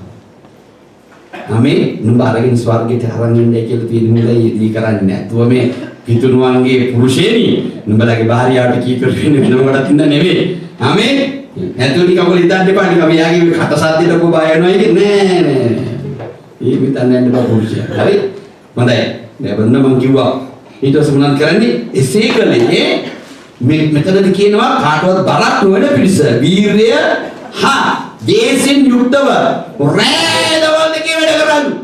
ආමේ නුඹ අරගෙන ස්වර්ගයට අරන් යන්නේ කියලා තියෙන මුලයි දී කරන්නේ නැතුව මේ පිටුරුවන්ගේ පුරුෂේනි නුඹලගේ භාර්යාවට කීකර වෙන්න වෙනවකට ඉන්න නෙවෙයි. ආමේ නැතුව නිකන් ඉතින් දෙපා නිකන් මෙයාගේ කට සද්දෙට ඔබ බය වෙනවා කියන්නේ නෑ. මේ මිතන් යන්න බා පුරුෂයා. හරි? හොඳයි. දැන් මම කිව්වා ඊට පස්සේ මොනවද කරන්නේ? එසේ කලේ මේ මෙතනදී කියනවා කාටවත් බරක් නොවන පිරිස වීරය හා දේශින් යුක්තව රැඳවල් දෙකේ වැඩ කරන්නේ.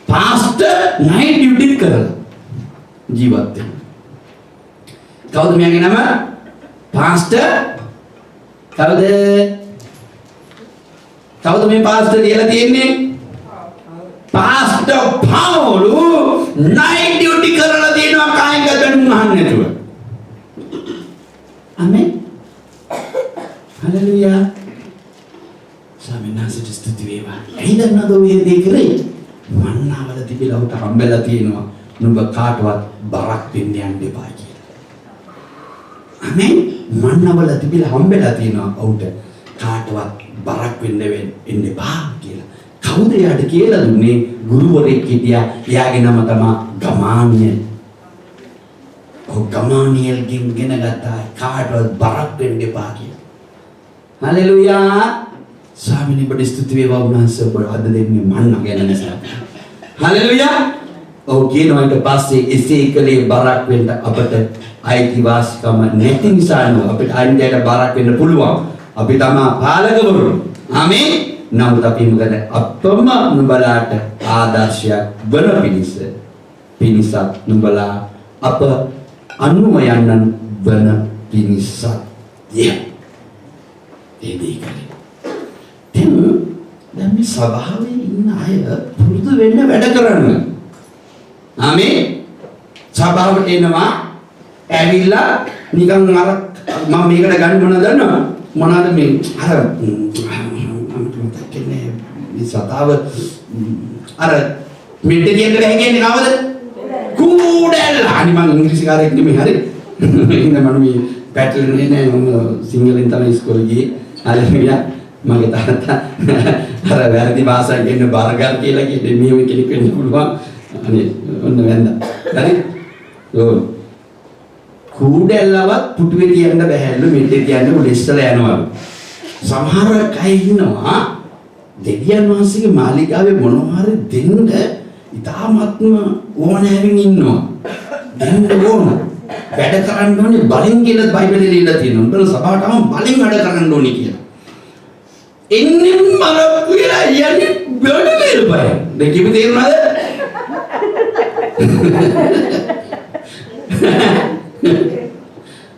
පාස්ටර් නයිට් ඩියුටි කරලා ජීවත් වෙනවා. කවුද මෙයාගේ නම? පාස්ටර් කවුද මේ පාස්ටර් කියලා තියෙන්නේ? පාස්ටර් පවුලු නයිට් ඩියුටි කරලා තියෙනවා කායික බැනුම් අහන්න නැතුව. ආමෙන්. හලෙලුයා. සමිනාසිට ස්තුති වේවා. ඇයිද ඔය දේ කරේ? මන්නාවල තිබිලා උට හම්බෙලා තියෙනවා. නුඹ කාටවත් බරක් දෙන්න යන්න එපා කියලා. ආමෙන්. මන්නාවල තිබිලා හම්බෙලා තියෙනවා උට කාටවත් බරක් වෙන්න එපා කියලා. කවුද යාට කියලා දුන්නේ? ගුරුවරයෙක් හිටියා. එයාගේ නම තමයි ගමානියල්. ගමානියල්ගෙන් ගෙන ගත්තා කාටවත් බරක් වෙන්න එපා කියලා. හලෙලුයා. ස්වාමීනි ඔබට ස්තුති වේවා උන්වහන්සේ ඔබ අද දෙන්නේ මන්න ගැන නිසා. හලෙලුයා. ඔව් කියනවා ඊට පස්සේ එසේ කලේ බරක් වෙන්න අපට අයිතිවාසිකම නැති නිසා අපිට අයින්දයට බරක් වෙන්න පුළුවන්. අපි තමයි පාලකවරු. ආමේන්. නමුත් අපි මොකද අපම නුඹලාට ආදර්ශයක් වන පිණිස නුඹලා අප අනුම යන්නන් වන පිණිස දැන් මේ සභාවේ ඉන්න අය පුරුදු වෙන්න වැඩ කරන්න. ආමේ සභාවට එනවා ඇවිල්ලා නිකන් අර මම මේකට ගන්න මොනවද දන්නවද? මොනවාද මේ අර මේ සතාව අර මෙට්ට කියන්න බෑ කියන්නේ කවද? කූඩැල්ල. අනේ මම ඉංග්‍රීසි කාරයෙක් නෙමෙයි හරි. ඉන්න මම මේ පැටලෙන්නේ නෑ මම සිංහලෙන් තමයි ඉස්කෝලේ ගියේ. හරියට මගේ තාත්තා අර වැරදි භාෂාවෙන් කියන බර්ගර් කියලා කියන්නේ මෙහෙම කෙනෙක් වෙන්න පුළුවන්. අනේ ඔන්න වැන්දා. හරි? ඔව්. කූඩැල්ලවත් පුටුවේ තියන්න බෑලු මෙට්ටේ තියන්න උලෙස්සලා යනවා. සමහර අය ඉන්නවා දෙවියන් වහන්සේගේ මාලිගාවේ මොනවා හරි දෙන්න ඉතාමත්ම ඕනෑමින් ඉන්නවා. දෙන්න ඕන. වැඩ කරන්න ඕනේ බලෙන් කියලා බයිබලයේ ලියලා තියෙනවා. උඹලා සභාවටම බලෙන් වැඩ කරන්න ඕනේ කියලා. එන්නේ මම කියලා යන්නේ බඩ වේලපය. දැන් කිව්ව තේරුණාද?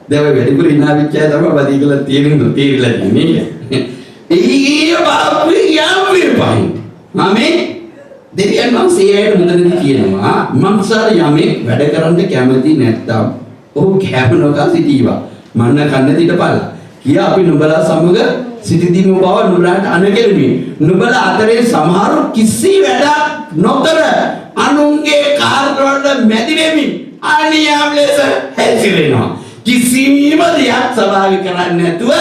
දැන් වැඩිපුර ඉනාවිච්චය තමයි වදී කියලා තේරිලා තියෙන්නේ. ඒ බාප්පේ යන්නේ පහින්. ආමේ දෙවියන් වහන්සේට මුදලදී කියනවා මංසාර යමේ වැඩ කරන්න කැමති නැත්තම් ඔහු කැමනෝකා සිටීවා. මන්න කන්න දිටපල්ලා. කියා අපි නුඹලා සමග සිටිදීම බව නුඹලාට අනගැලෙමි. නුඹලා අතරේ සමහරු කිසි වැඩක් නොකර අනුන්ගේ කාර්යවල මැදි වෙමින් අනියම් ලෙස හැසිරෙනවා. කිසිම දෙයක් සභාවේ කරන්නේ නැතුව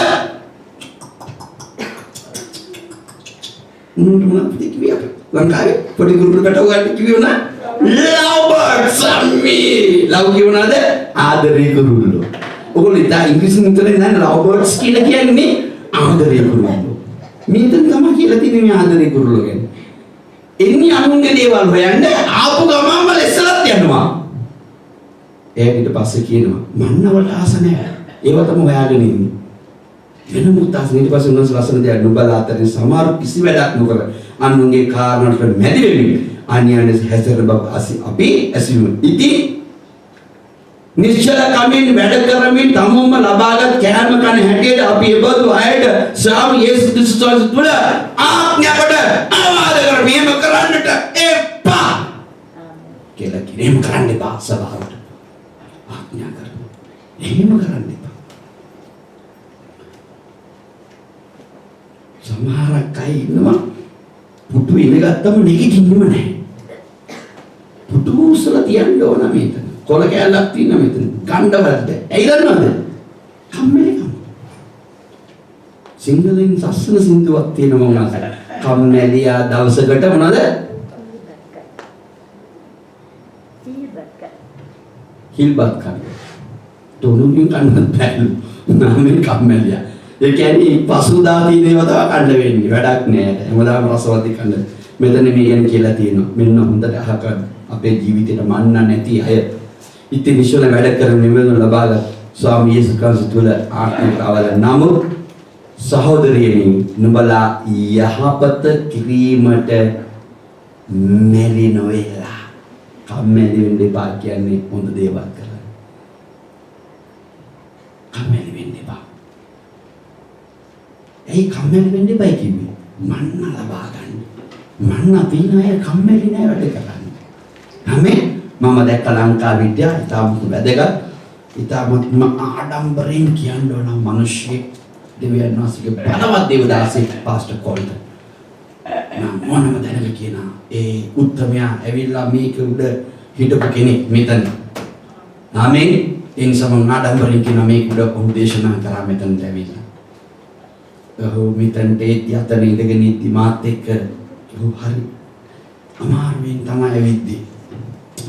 මොනවද කිව්වේ ලංකාවේ පොඩි ගුරුතුමෝ පැටව ගන්න කිව්වේ නා ලව් බර්ඩ්ස් අම්මි ලව් කියනවාද ආදරේ ගුරුතුමෝ ඔයගොල්ලෝ ඉතින් ඉංග්‍රීසියෙන් උත්තරේ නෑ ලව් බර්ඩ්ස් කියලා කියන්නේ ආදරේ ගුරුතුමෝ මේකෙන් තමයි කියලා තියෙන්නේ මේ ආදරේ ගුරුතුමෝ කියන්නේ එන්නේ අනුන්ගේ දේවල් හොයන්න ආපු ගමන්ම ලෙස්සලත් යනවා ඊට පස්සේ කියනවා මන්නවල ආස නැහැ ඒව තමයි හොයාගෙන ඉන්නේ වෙන මුත්තාස් ඊට පස්සේ උන්වහන්සේ ලස්සන දෙයක් නුඹලා අතරින් සමහර කිසි වැඩක් නොකර අනුන්ගේ කාරණාවට මැදි වෙමින් අන්‍යයන්ට හැසිරෙන බව අපි ඇසීමු. ඉතින් නිශ්චල කමින් වැඩ කරමින් තමෝම ලබාගත් කෑම කන හැටියට අපි එබඳු අයට ස්වාමී යේසුස් ක්‍රිස්තුස් තුළ ආඥාවට අනුවාද කර මෙහෙම කරන්නට එපා. කියලා කිරීම කරන්න එපා සභාවට. ආඥා කරනවා. එහෙම කරන්න එපා. සමහර අය ඉන්නවා පුටු ඉඳගත්තම නැගිටින්නෙම නැහැ. පුටු උස්සලා තියන්න ඕන මේක. කොල කැලක් තියෙන මෙතන. ගණ්ඩවලට. ඇයි දන්නවද? කම්මැලිකම. සිංහලෙන් සස්සන සින්දුවක් තියෙනවා මොනවාද? කම්මැලියා දවසකට මොනවද? හිල්බත් කන්න. තුනුමින් කන්නත් බැලු. නාමෙන් කම්මැලියා. ඒ කියන්නේ පසුදා තියෙන ඒවා තමයි කන්න වෙන්නේ. වැඩක් නෑ. හැමදාම රසවත් කන්න. මෙතන මේ ගැන කියලා තියෙනවා. මෙන්න හොඳට අහගන්න. අපේ ජීවිතේට මන්න නැති අය ඉතින් විශ්වල වැඩ කරන නිවන ලබාගත් ස්වාමී යේසුස් ක්‍රිස්තුස් තුළ ආත්මිකවල නමුත් සහෝදරයනි නුඹලා යහපත කිරීමට මෙලි නොවේලා කම්මැලි වෙන්න එපා කියන්නේ හොඳ දේවල් කරන්න. කම්මැලි වෙන්න එපා. ඒ කම්මැලි වෙන්න එපා කිව්වේ. මන්න ලබා ගන්න. මන්න තියන අය කම්මැලි නෑ වැඩ කරන්නේ. හැමේ මම දැක්ක ලංකා විද්‍යාව ඉතාම වැදගත්. ඉතාමත්ම ආඩම්බරෙන් කියන්න ඕන මිනිස්සෙක් දෙවියන් වහන්සේගේ බලවත් දේවදාසෙක් පාස්ටර් කොල්ට. නම් මොනම දැනග කියන ඒ උත්තමයා ඇවිල්ලා මේක උඩ හිටපු කෙනෙක් මෙතන. ආමෙන්. ඒ නිසා මම ආඩම්බරෙන් කියන මේක උඩ උපදේශනා කරා මෙතනට ඇවිල්ලා. ඔහු මෙතනට යතන ඉඳගෙන ඉදි මාත් එක්ක ඔහු හරි අමාරුවෙන් තමයි ඇවිද්දී.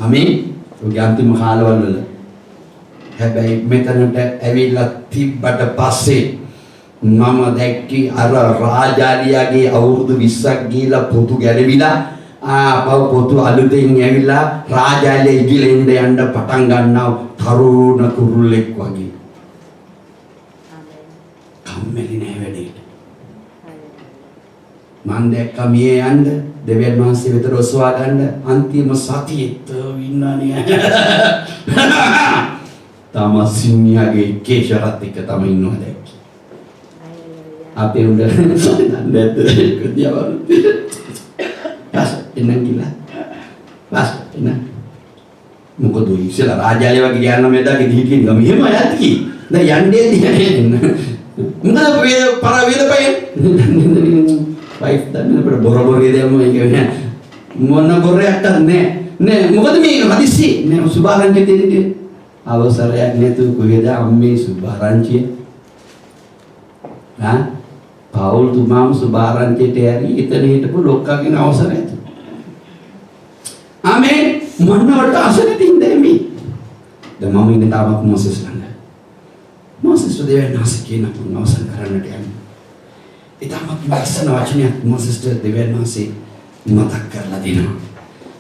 ආමෙන්. ඔගේ අන්තිම කාලවල වල හැබැයි මෙතනට ඇවිල්ලා තිබ්බට පස්සේ මම දැක්කේ අර රාජාලියාගේ අවුරුදු 20ක් ගිහිලා පොතු ගැලවිලා ආපහු පොතු අලුතෙන් ඇවිල්ලා රාජාලියා ඉගිලෙන්න යන්න පටන් ගන්නවා තරුණ කුරුල්ලෙක් වගේ. කම්මැලි නෑ වැඩේට. මම දැක්කා මේ යන්න දෙවියන් වහන්සේ වෙතට ඔසවා ගන්න අන්තිම සතියෙත් ඉන්නනේ. තමසින්නියාගේ කේශරත් එක්ක තමයි ඉන්නවා දැක්කේ. අපේ උඩ නැද්ද කදියාවල්. පාස් එන්න ගිලා. පාස් එන්න. මොකද ඉස්සලා රාජාලිය වගේ ගියන්න මෙදාගේ දිහිටින් ගම මෙහෙම යති. දැන් යන්නේ දිහා මොකද පරවේදපයි. වයිෆ් දන්නේ අපේ බොරබොරේ දෙමු ඒක මොන බොරයක් නැහැ. නේ මොකද මේ හදිස්සි නේ සුභාරංචි දෙන්නේ. අවසරයක් නැතුව කොහෙද අම්මේ සුභාරංචිය? පවුල් තුමාම සුභාරංචියට ඇරි එතන හිටපු ලොක්කාගෙන් අවසරය ඇති. ආමේ මොනවට අසරටින් දෙමි. දැන් මම ඉන්නේ තාමත් මොසෙස් ළඟ. මොසෙස් දෙවියන් වහන්සේ කියන අවසන් කරන්නට යන්නේ. ඊටමත් ලස්සන වචනයක් මොසෙස් දෙවියන් වහන්සේ මතක් කරලා දෙනවා.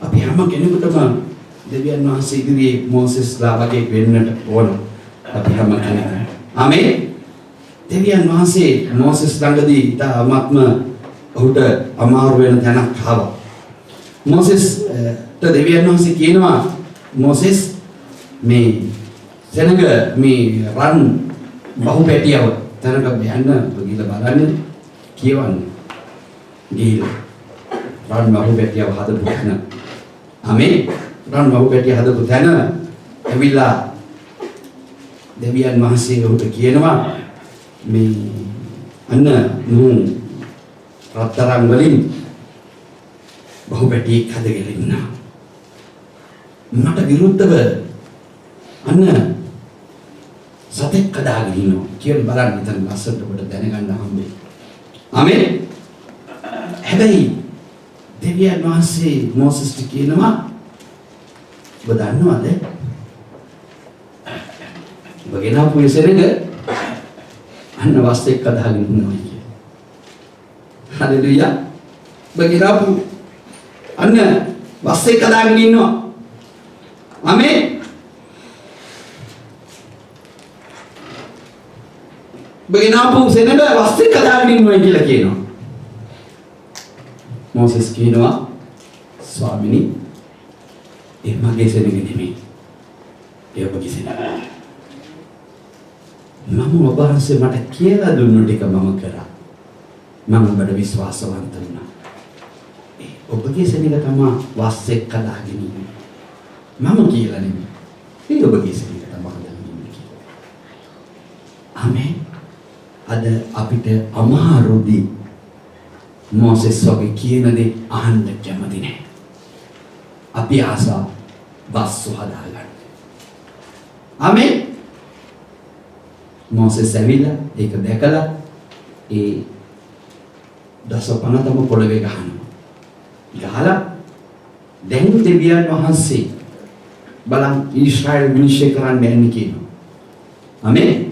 අපි හැම කෙනෙකුටම දෙවියන් වහන්සේ ඉදිරියේ මොසෙස්ලා වගේ වෙන්නට ඕන. අපි හැම කෙනෙක්ම. ආමේන්. දෙවියන් වහන්සේ මොසෙස් ළඟදී ඊටමත්ම ඔහුට අමාරු වෙන තැනක් ආවා. මොසෙස්ට දෙවියන් වහන්සේ කියනවා මොසෙස් මේ සෙනඟ මේ රන් බහුපැටියව තැනක යන්න ගිහලා බලන්න කියවන්නේ. ගිහලා රන් බහුපැටියව හදපු තැන. ආමේන්. රන් බහුපැටිය හදපු තැන ඇවිල්ලා දෙවියන් වහන්සේ ඔහුට කියනවා මේ අන්න නුන් රත්තරන් වලින් බහුපැටියක් හදගෙන ඉන්නවා. මට විරුද්ධව අන්න සතෙක් කඩාගෙන ඉන්නවා කියලා බලන්න ඉතින් ලස්සනට ඔබට දැනගන්න හම්බෙයි. ආමේන්. හැබැයි දෙවියන් වහන්සේ මොසෙස්ට කියනවා ඔබ දන්නවද? ඔබ ගෙනාපු ඉසරෙක අන්න වස්තෙක් කඩාගෙන ඉන්නවා කියලා. හලෙලුයා. ඔබ ගෙනාපු අන්න වස්තෙක් කඩාගෙන ඉන්නවා. ආමේන්. ගෙනාපු සෙනඟ වස්තෙක් කඩාගෙන ඉන්නවා කියලා කියනවා. මොසෙස් කියනවා ස්වාමිනී ඒ මගේ සෙනඟ නෙමෙයි. ඒ ඔබගේ සෙනඟ. මම ඔබ වහන්සේ මට කියලා දුන්නු ටික මම කරා. මම ඔබට විශ්වාසවන්ත වුණා. ඒ ඔබගේ සෙනඟ තමයි වස්තෙක් කඩාගෙන ඉන්නේ. මම කියලා නෙමෙයි. ඒ ඔබගේ සෙනඟ තමයි කඩාගෙන ඉන්නේ කියලා. ආමේන්. අද අපිට අමාරුදී මොසෙස් වගේ කියන දේ අහන්න කැමති නැහැ. අපි ආසා බස්සු හදාගන්න. ආමේන්. මොසෙස් ඇවිල්ලා ඒක දැකලා ඒ දස පනතම පොළවේ ගහනවා. ගහලා දැන් දෙවියන් වහන්සේ බලන් ඊශ්‍රායල් මිනිස්සු කරන්නේ යන්නේ කියනවා. ආමේන්.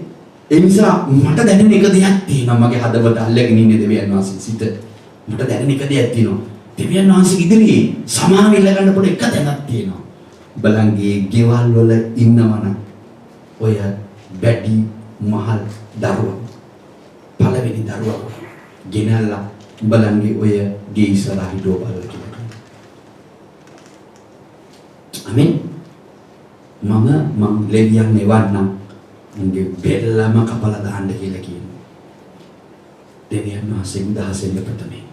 ඒ නිසා මට දැනෙන එක දෙයක් තියෙනවා මගේ හදවත අල්ලගෙන ඉන්නේ දෙවියන් වහන්සේ සිත. මට දැනෙන එක දෙයක් තියෙනවා. දෙවියන් වහන්සේ ඉදිරියේ සමාන වෙලා ගන්න පොඩ එක තැනක් තියෙනවා. බලන්ගේ ගෙවල් වල ඉන්නවනම් ඔය බැටි මහල් දරුවා පළවෙනි දරුවා ගෙනල්ලා බලන්ගේ ඔය ගේ ඉස්සරහ හිටව බලලා කියලා. ආමේන්. මම ලෙවියන් එවන්නම් මගේ බෙල්ලම කපලා දාන්න කියලා කියනවා. දෙවියන් වහන්සේ උදාසෙන් ප්‍රථමේ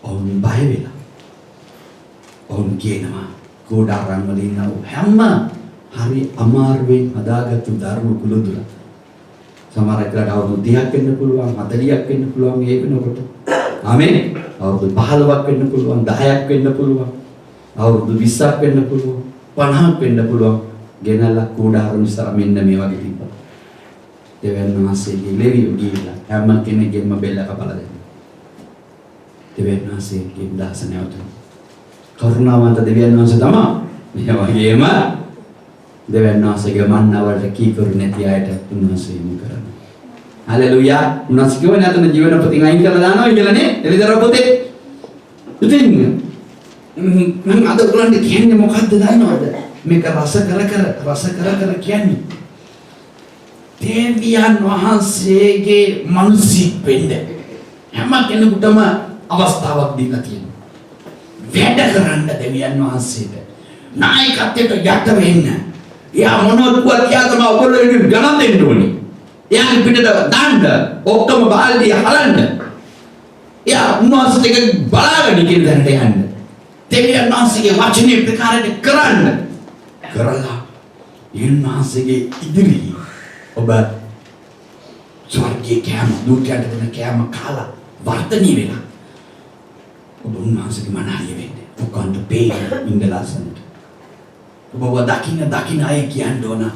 ඔවුන් බය වෙලා ඔවුන් කියනවා ගෝඩාරන් වල ඉන්න හැම හරි අමාරුවෙන් හදාගත්තු ධර්ම කුලදුර සමහර එකට අවුරුදු 30ක් වෙන්න පුළුවන් 40ක් වෙන්න පුළුවන් ඒ වෙනකොට ආමේන් අවුරුදු 15ක් වෙන්න පුළුවන් 10ක් වෙන්න පුළුවන් අවුරුදු 20ක් වෙන්න පුළුවන් 50ක් වෙන්න පුළුවන් ගෙනල්ලා කුඩාරුන් ඉස්සර මෙන්න මේ වගේ තිබ්බා. දෙවියන් වහන්සේගේ ලෙවියෝ ගිහිල්ලා හැම කෙනෙක්ගේම බෙල්ල කපලා දෙනවා. දෙවියන් වහන්සේගේ දාස නැවත කරුණාවන්ත දෙවියන් වහන්සේ තමයි මේ වගේම දෙවියන් වහන්සේගේ මන්නවලට කීකරු නැති අයට උන්වහන්සේ යොමු කරනවා. හලෙලූයා. උන්වහන්සේ කියවනේ අතන ජීවන ප්‍රතිං අයින් කරලා දානවා කියලානේ. එළිදර පොතේ. ඉතින් මම අද ඔයගොල්ලන්ට කියන්නේ මොකද්ද දන්නවද? මේක රස කර කියන්නේ දෙවියන් වහන්සේගේ මනසික් වෙන්න හැම කෙනෙකුටම අවස්ථාවක් දීලා තියෙනවා. වැඩ කරන්න දෙවියන් වහන්සේට නායකත්වයට යට වෙන්න. එයා මොනවද කියලා තමයි ඔයගොල්ලෝ ගණන් දෙන්න ඕනේ. එයාගේ පිටට දාන්න ඔක්කොම බාල්දිය හලන්න. එයා උන්වහන්සේට බලාගෙන කියන දැනට යන්න. දෙවියන් වහන්සේගේ වචනේ ප්‍රකාරයට කරන්න. කරලා උන්වහන්සේගේ ඉදිරියේ ඔබ ස්වර්ගයේ කෑම දුක්ඛයට දෙන කෑම කාලා වර්ධනය වෙලා ඔබ උන්වහන්සේගේ මනාලිය වෙන්නේ. ඔකන්ට පේන ඉඳලාසන්ට ඔබ දකින්න අය කියන්න ඕන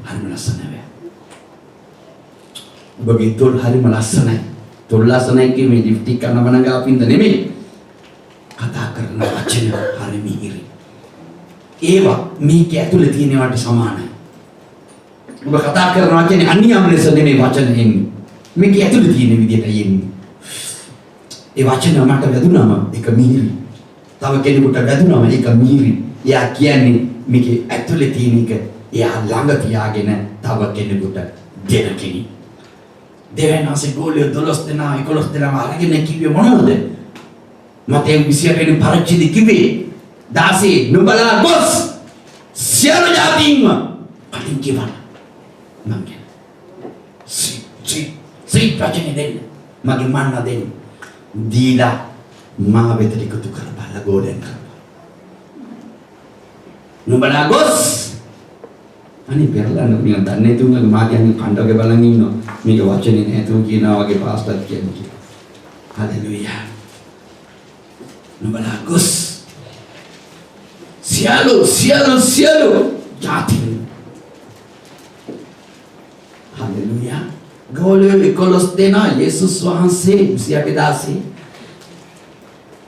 හරිම ලස්සනයි. ඔබගේ තොල් හරිම ලස්සනයි. තොල් ලස්සනයි කියන්නේ ලිප්ස්ටික් කරනවන ගාපින්ද නෙමෙයි. කතා කරන වචන හරි මිහිරි. ඒවා මේක ඇතුලේ තියෙනවට සමානයි. ඔබ කතා කරනවා කියන්නේ අන්‍යම් ලෙස නෙමෙයි වචන එන්නේ. මේක ඇතුලේ තියෙන විදිහට එන්නේ. ඒ වචන මට වැදුනම ඒක මිහිරි. තව කෙනෙකුට වැදුනම ඒක මිහිරි. එයා කියන්නේ මේක ඇතුලේ තියෙන එක එයා ළඟ තියාගෙන තව කෙනෙකුට දෙන කෙනෙක්. දෙවියන් වහන්සේ ගෝලිය 12 දෙනා 11 දෙනාම අරගෙන කිව්වේ මොනවද? මතේ 28 වෙනි පරිච්ඡේදය කිව්වේ දාසේ නුඹලා ගොස් සියලු ජාතීන්ම කටින් කියවන්න. මම සී වචනේ දෙන්න. මගේ මන්න දෙන්න. දීලා මා වෙතට එකතු කරපළ ගෝලෙන් කරපළ. නුඹලා ගොස් අනේ පෙරලන්න මිනිහ දන්නේ තුන්ගේ මා කියන්නේ කණ්ඩවගේ බලන් ඉන්නවා. මේක වචනේ නැතුව කියනවා වගේ පාස්ටර් කියන්නේ. හලෙලූයා. නුඹලා ගොස් සියලු ජාතීන්. හලෙලූයා. ගෝලිය 11 දෙනා යේසුස් වහන්සේ 28 දාසේ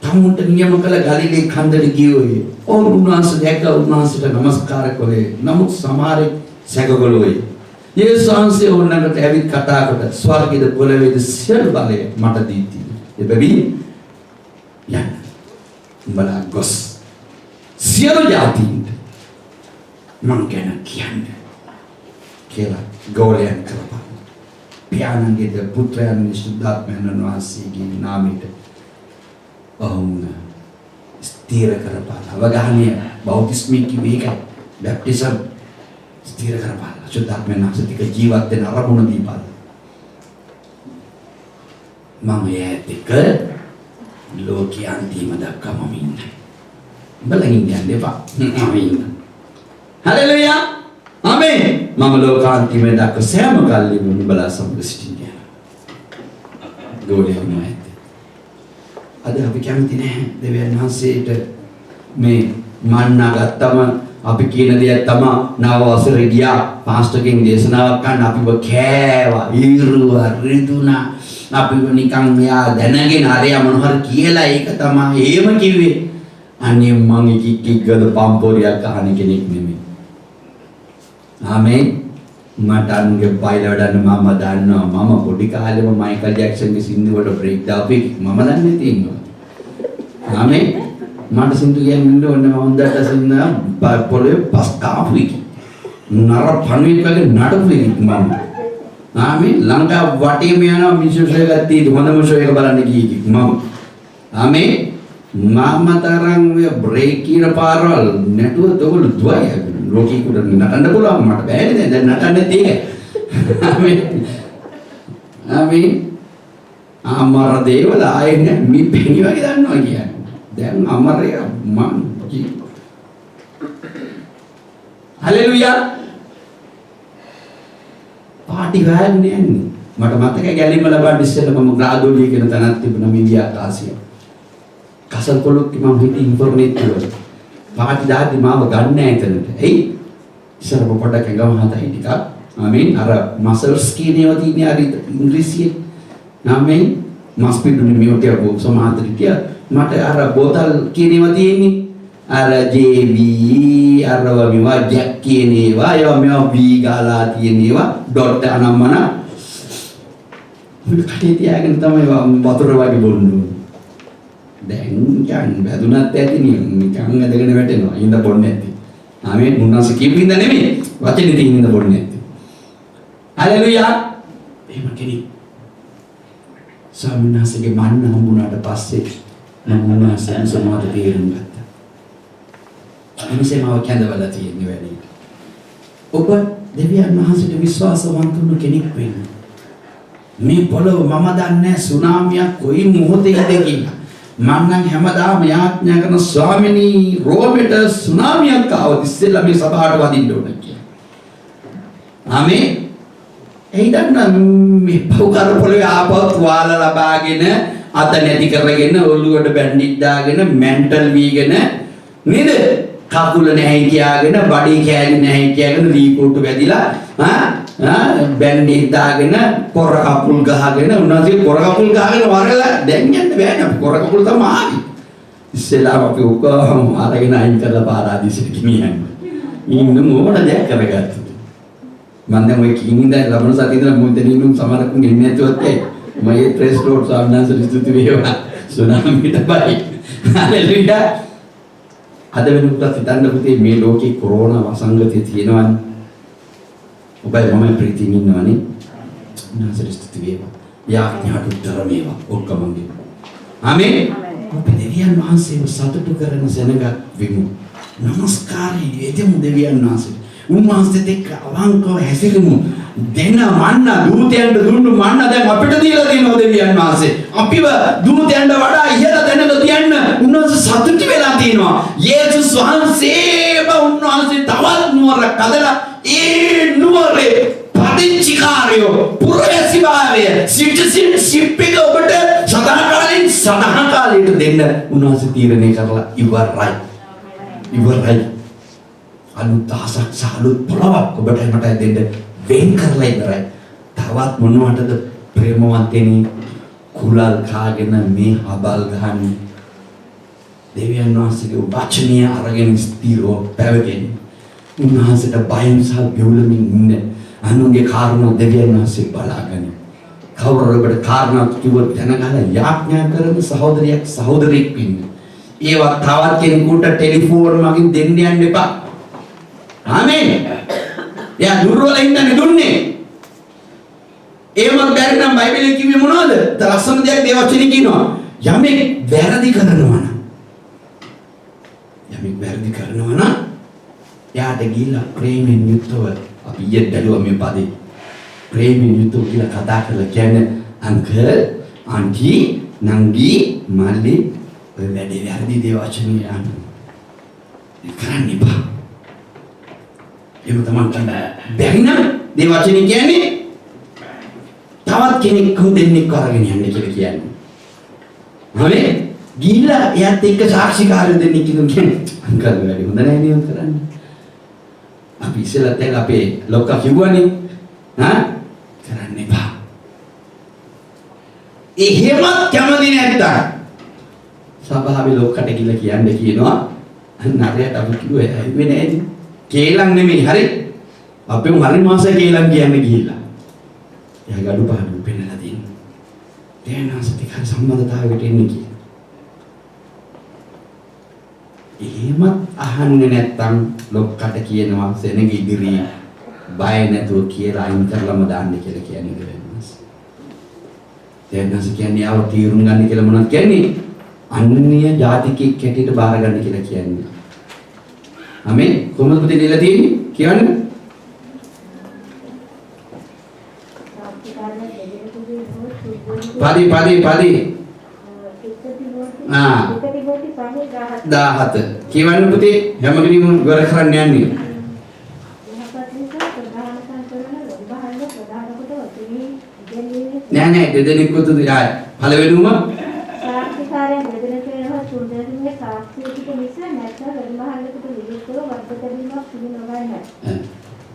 තමුන්ට නියම කළ ගලිලේ කන්දට ගියෝයේ. උන්වහන්සේ දැක්ක උන්වහන්සේට නමස්කාර කළේ. නමුත් සමහර සැකගොළුවේ යේසුස් වහන්සේ උන්වහන්සේට ඇවිත් කතා කොට ස්වර්ගයේ පොළවේද සියලු බලය මට දී තියෙනවා. එබැවින් යන්න. උඹලා ගොස් සියලු ජාතීන්ට මං ගැන කියන්නේ කියලා ගෝලයන් කරපන්. පියාණන්ගේ පුත්‍රයන් සුද්ධාත්මයන් වහන්සේගේ නාමයට ඔවුන් ස්ථිර කරපන්. අවගාහනය බෞතිස්මික කිව්වේ බැප්ටිසම් ස්ථිර කරපන්. සුද්ධාත්මයන් වහන්සේට ජීවත් වෙන අරමුණ දීපන්. මම යැතික ලෝකයේ අන්තිම දක්වාම ඉන්නේ. බලමින් යන්න එපා. ආමේන්. හලෙලූයා. ආමේන්. මම ලෝකාන්තිම දක්වා සෑම කල්ලිම නුඹලා සමග සිටින්නේ. ගෝලියෝ නෑ. අද අපි කැමති නැහැ දෙවියන් වහන්සේට මේ මන්නා ගත්තම අපි කියන දේ තමයි නව වසරේ ගියා පාස්ටර්ගෙන් දේශනාවක් කරන්න අපිව කෑවා ඊරුවා රිදුනා අපි නිකන් මෙයා දැනගෙන අරයා මොන හරි කියලා ඒක තමයි එහෙම කිව්වේ. අනේ මං එක ගද පම්පෝරියක් අහන කෙනෙක් නෙමෙයි. ආමේන්. මට අනුගේ බයිලා වඩන්න මම දන්නවා. මම පොඩි කාලේම මයිකල් ජැක්සන්ගේ සින්දු වලට බ්‍රේක් දාපු එක මම දන්නේ තියෙනවා. ආමේන්. මට සින්දු කියන්නේ ඕනේ මම හොඳට සින්නා පොළේ පස් කාපු එක. නර පණුවෙක් වගේ නඩපු එක මම. ආමේන්. ලංකාව වටේම යනවා මිනිස්සු ෂෝ එකක් තියෙද්දි හොඳම ෂෝ එක බලන්න ගියේ මම. ආමේන්. මම තරම් ඔය බ්‍රේක් කියන පාරවල් නැටුව තෝගල දුවයි. ලෝකෙ කුඩ නටන්න පුළුවන් මට බෑනේ දැන් නටන්නේ තියෙන්නේ. ආමේන්. අමර දේවල ආයේ මේ පෙණි වගේ දන්නවා කියන්නේ. දැන් අමරය මං හලෙලුයා. පාටි ගාන්නේ යන්නේ. මට මතකයි ගැලීම ලබන්න ඉස්සෙල්ලා මම ග්‍රාදෝලිය කියන තැනක් තිබුණා මේ විද්‍යාකාසිය. කසල් පොලොක් මම හිටියේ ඉන්ෆෝර්මේට් වල. පාටි දාද්දි මාව ගන්න නැහැ එතනට. එයි ඉස්සර පොඩක් ගම හතයි ටිකක්. ආමේන්. අර මසල්ස් කියන ඒවා තියෙන්නේ අර ඉංග්‍රීසියෙන්. ආමේන්. මස් පිටුනේ මියෝටිය බොක් සමාතරිටිය මට අර බෝතල් කියන ඒවා තියෙන්නේ. අර JV අරවා මේවා ජැක් කියන ඒවා ඒවා මේවා B ගාලා තියෙන ඒවා ඩොට් අනම්මන කටේ තියාගෙන තමයි වතුර වගේ බොන්න ඕනේ. දැන් යන් බැදුනත් ඇති නිකන් ඇදගෙන වැටෙනවා. ඉඳ බොන්නේ නැති. ආමේන්. මුන්නාස කියපින්ද නෙමෙයි. වචනේ තියෙන ඉඳ බොන්නේ නැති. හලෙලුයා. එහෙම කෙනෙක් සාමිනාසගේ මන්න හම්බුනාට පස්සේ මම මුන්නාසෙන් සමාද තේරුම් ගත්තා. එනිසේම කැඳවලා තියෙන්නේ වැඩි. ඔබ දෙවියන් වහන්සේට විශ්වාසවන්ත වුණු කෙනෙක් වෙන්න. මේ පොළොව මම දන්නේ සුනාමියක් කොයි මොහොතේද කියලා. මම නම් හැමදාම යාඥා කරන ස්වාමිනී රෝමෙට සුනාමියක් ආවොත් ඉස්සෙල්ලා මේ සභාවට වදින්න ඕන කියලා. ආමේන්. එයිදන්න මේ පෞකාර පොළොවේ ආපහු වාල ලබාගෙන අත නැති කරගෙන ඔළුවට බැන්ඩිජ් දාගෙන මෙන්ටල් වීගෙන නේද? කකුල නැහැ කියාගෙන බඩේ කෑලි නැහැ කියාගෙන රීපෝට් වැදිලා බැන්ඩිජ් දාගෙන පොර කකුල් ගහගෙන උනාසේ පොර කකුල් ගහගෙන වරලා දැන් යන්න බෑ නේ පොර කකුල් තමයි ආවි. ඉස්සෙල්ලා අපි ඔක්කොම අරගෙන අයින් කරලා පාරාදීසෙට ගෙනියන්නේ. ඉන්න මොන දෙයක් කරගත්තද? මම දැන් ඔය කිනින්ද ලබන සතියේ ඉඳලා මොකද නිනුම් සමරකුන් ගෙන්නේ නැතුවත් ඒ මගේ ප්‍රෙස් රෝඩ් සාමනාසල ස්තුති වේවා සුනාමිට බයි. හලෙලුයා. අද වෙනකොට හිතන්න පුතේ මේ ලෝකේ කොරෝනා වසංගතය තියෙනවනේ. ඔබයි මම ප්‍රීතියින් ඉන්නවනේ. නාසල ස්තුති වේවා. යාඥාට උත්තර වේවා ඔක්කොමගේ. ආමේන්. අපි දෙවියන් වහන්සේව සතුටු කරන සෙනගක් වෙමු. නමස්කාරය දෙමු දෙවියන් වහන්සේට. උන්වහන්සේත් එක්ක අවංකව හැසිරෙමු. දෙන මන්න දූතයන්ට දුන්නු මන්න දැන් අපිට දීලා තියෙනවා දෙවියන් වහන්සේ. අපිව දූතයන්ට වඩා ඉහළ තැනක තියන්න උන්වහන්සේ සතුටු වෙලා තියෙනවා. යේසුස් වහන්සේම උන්වහන්සේ තවත් නුවරක් හදලා ඒ නුවරේ පදිංචිකාරයෝ පුරවැසිභාවය සිටිසන්ෂිප් එක ඔබට සදාකාලීට දෙන්න උන්වහන්සේ තීරණය කරලා ඉවරයි. ඉවරයි. අලුත් දහසක් සහ අලුත් පොළොවක් ඔබට මට දෙන්න වෙන් කරලා ඉවරයි. තවත් මොනවටද ප්‍රේමවන්තෙනි කුලල් කාගෙන මේ හබල් ගහන්නේ. දෙවියන් වහන්සේගේ වචනය අරගෙන ස්ථිරව පැවගෙන උන්වහන්සේට බයෙන් සහ බියුලමින් ඉන්න අනුන්ගේ කාරණා දෙවියන් වහන්සේ බලාගෙන කවුරු ඔබට කාරණා කිව්වොත් දැනගලා යාඥා කරන සහෝදරයෙක් සහෝදරියෙක් ඉන්න. ඒවා තවත් කෙනෙකුට ටෙලිෆෝන් මගින් දෙන්න යන්න එපා. ආමේන්. යා දුර්වල හින්දානේ දුන්නේ. ඒවත් බැරි නම් බයිබලයේ කිව්වේ මොනවද? ලස්සන දෙයක් මේ වචනේ කියනවා. යමෙක් වැරදි කරනවා නම් යාට ගිහිල්ලා ප්‍රේමෙන් යුක්තව අපි ඊයේ බැලුවා මේ පදේ. ප්‍රේමෙන් යුක්තව කියලා කතා කරලා කියන්නේ අංකල්, ආන්ටි, නංගි, මල්ලි ඔය වැඩේ වැරදි දේ වචනේ යන්න. කරන්න එපා. එහෙම තමයි කරන්න බැරි නම් මේ වචනේ කියන්නේ තවත් කෙනෙක් දෙන්නෙක් අරගෙන යන්න කියලා කියන්නේ. හරි? ගිහිල්ලා එයාත් එක්ක සාක්ෂිකාරයෝ දෙන්නෙක් කියන්නේ අංකල් වැඩි හොඳ නැහැ නේ කරන්නේ. අපි ඉස්සෙල්ලා දැන් අපේ ලොක්කා කිව්වනේ කරන්න එපා. එහෙමත් කැමති නැත්තම් සභාවේ ලොක්කට කියලා කියන්නේ කියනවා නරයට අපි කිව්වේ ඇහුවේ නෑනේ. කේලම් නෙමෙයි හරි. අපි හරි මාසෙ කේලම් කියන්නේ ගිහිල්ලා. එයා gadu පහඩු පෙන්නලා තියෙනවා. තේනාසති කර සම්බන්ධතාවයට එන්නේ කියලා. එහෙමත් අහන්නේ නැත්තම් ලොක්කට කියනවා සෙනග ඉදිරියේ බය නැතුව කියලා අයින් කරලම දාන්න කියලා කියන්නේ කරන්නේ. තේනාස කියන්නේ ආව තීරුම් ගන්න කියලා මොනවද කියන්නේ? අන්‍ය ජාතිකෙක් හැටියට බාර ගන්න කියලා කියන්නේ. ආමෙන්. කොහොමද පුතේ දෙලා තියෙන්නේ? කියන්නේ. පදි. ආ. 17. කියවන්න පුතේ හැම කෙනෙක්ම ඉවර කරන්න යන්නේ. නෑ දෙදෙනෙක් උතුයි ආය. පළවෙනිම සාක්ෂිකාරයන් දෙදෙනෙක් වෙනවා තුන්දෙනෙක් සාක්ෂියකට මිස නැත්නම් වැඩිමහල්ලකට විරුද්ධව වර්ධකරීමක් සිදු නොවයි නැහැ.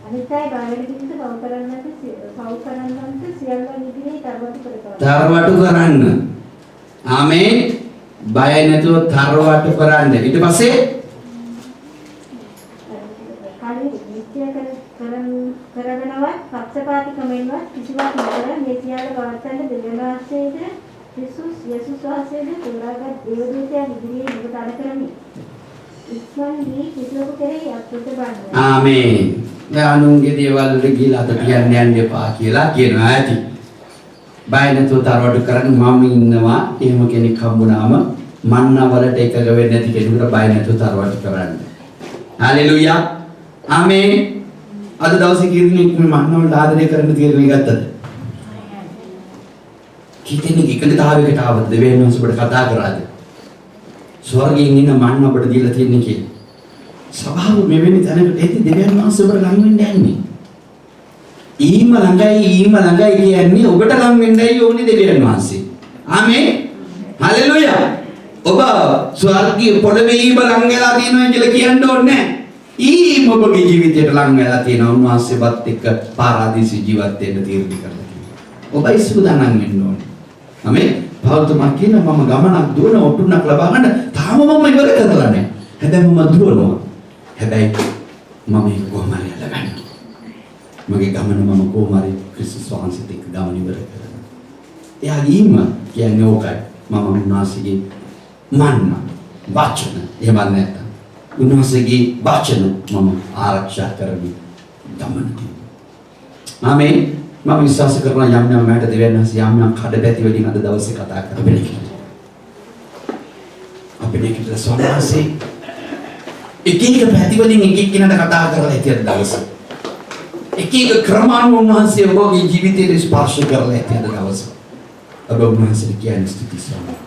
අනිත්‍යයි බාහිර කිසිද පව කරන්නන්ට සියල්ලන් ඉදිරියේ තරවටු කරන්න. ආමේන්. බය නැතුව තරවටු කරන්න. ඊට පස්සේ කලින් නිත්‍ය කරගෙනවත් පක්ෂපාතිකමෙන්වත් කිසිවක් නොකර මේ සියල්ල පවත්වන්න දෙවියන් වහන්සේද යේසුස් වහන්සේද තෝරාගත් දේවදූතයන් ඉදිරියේ නුඹ තන කරමි. ඉක්මන් දී කිසිවෙකු කෙරෙහි අත්පොත බන්නේ. ආමේන්. යානුන්ගේ දේවල් වල ගිහලා අත කියන්න යන්න එපා කියලා කියනවා ඇති. බය නැතුව තරවටු කරන්න මම ඉන්නවා. එහෙම කෙනෙක් හම්බුනාම මන්නවලට එකග වෙන්නේ නැති කෙනෙකුට බය නැතුව තරවටු කරන්න. හalleluya. ආමේන්. අද දවසේ කීර්ණික මන්නවලට ආදරය කරන්න තීරණය ගත්තද? කීතෙනෙක් එකඟතාවයකට ආවද? දෙවියන් වහන්සේ ඔබට කතා කරාද? ස්වර්ගයෙන් ඉන්න මන්න ඔබට දීලා තියෙන්නේ කියලා. සභාව මෙවැනි තැනකට ඇති දෙවියන් වහන්සේ ඔබට ලං වෙන්න යන්නේ. ඊම ළඟයි කියන්නේ ඔබට ලං වෙන්නයි ඕනේ දෙවියන් වහන්සේ. ආමේන්. හalleluya. ඔබ ස්වර්ගයේ පොළවේ ඊම ලං වෙලා තියෙනවා කියලා කියන්න ඕනේ නැහැ. ඊම ඔබගේ ජීවිතයට ලං වෙලා තියෙනවා. උන්වහන්සේවත් එක්ක පාරාදීස ජීවත් වෙන්න තීරණය කරලා තියෙනවා. ඔබයි සූදානම් වෙන්න ඕනේ. ආමේන්. පෞල්තුමා කියනවා මම ගමනක් දුවන ඔටුන්නක් ලබා ගන්න තාම මම ඉවර කරලා නැහැ. හැබැයි මම දුවනවා. හැබැයි මම ඒක කොහොම හරි අල්ලගන්න. මගේ ගමන මම කොහොම හරි ක්‍රිස්තුස් වහන්සේත් එක්ක ගමන ඉවර කරනවා. එයා ඊම කියන්නේ ඕකයි. මම උන්වහන්සේගේ මන්න වචන එහෙම නැත්නම් උන්වහන්සේගේ වචන මම ආරක්ෂා කරමි ගමනදී. ආමේන්. මම විශ්වාස කරනවා යම් මට දෙවියන් වහන්සේ යම් කඩපැති වලින් අද දවසේ කතා කරන්න. අපේ කිව්ල සෝනාසේ එක පැති වලින් එක කෙනාට කතා කරලා හිටියද දවසේ. එක ක්‍රමානුව උන්වහන්සේ ඔබගේ ජීවිතයට ස්පර්ශ කරලා හිටියද දවසේ. ඔබ උන්වහන්සේ කියන්නේ ස්තුති ස්වාමී.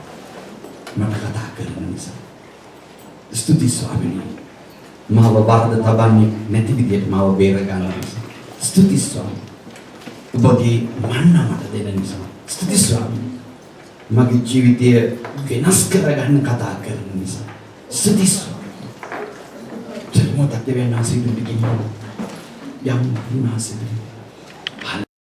මම කතා කරන නිසා. ස්තුති ස්වාමී. මාව වරද තබන්නේ නැති විදිහට මාව බේර ගන්න නිසා. ස්තුති ස්වාමී. ඔබගේ මන්න මට දෙන නිසා. ස්තුති ස්වාමී. මගේ ජීවිතය වෙනස් කරගන්න කතා කරන නිසා. ස්තුති ස්වාමී. මොකක්ද වෙනස් වෙන්නේ කියන්නේ යම් විනාශයක්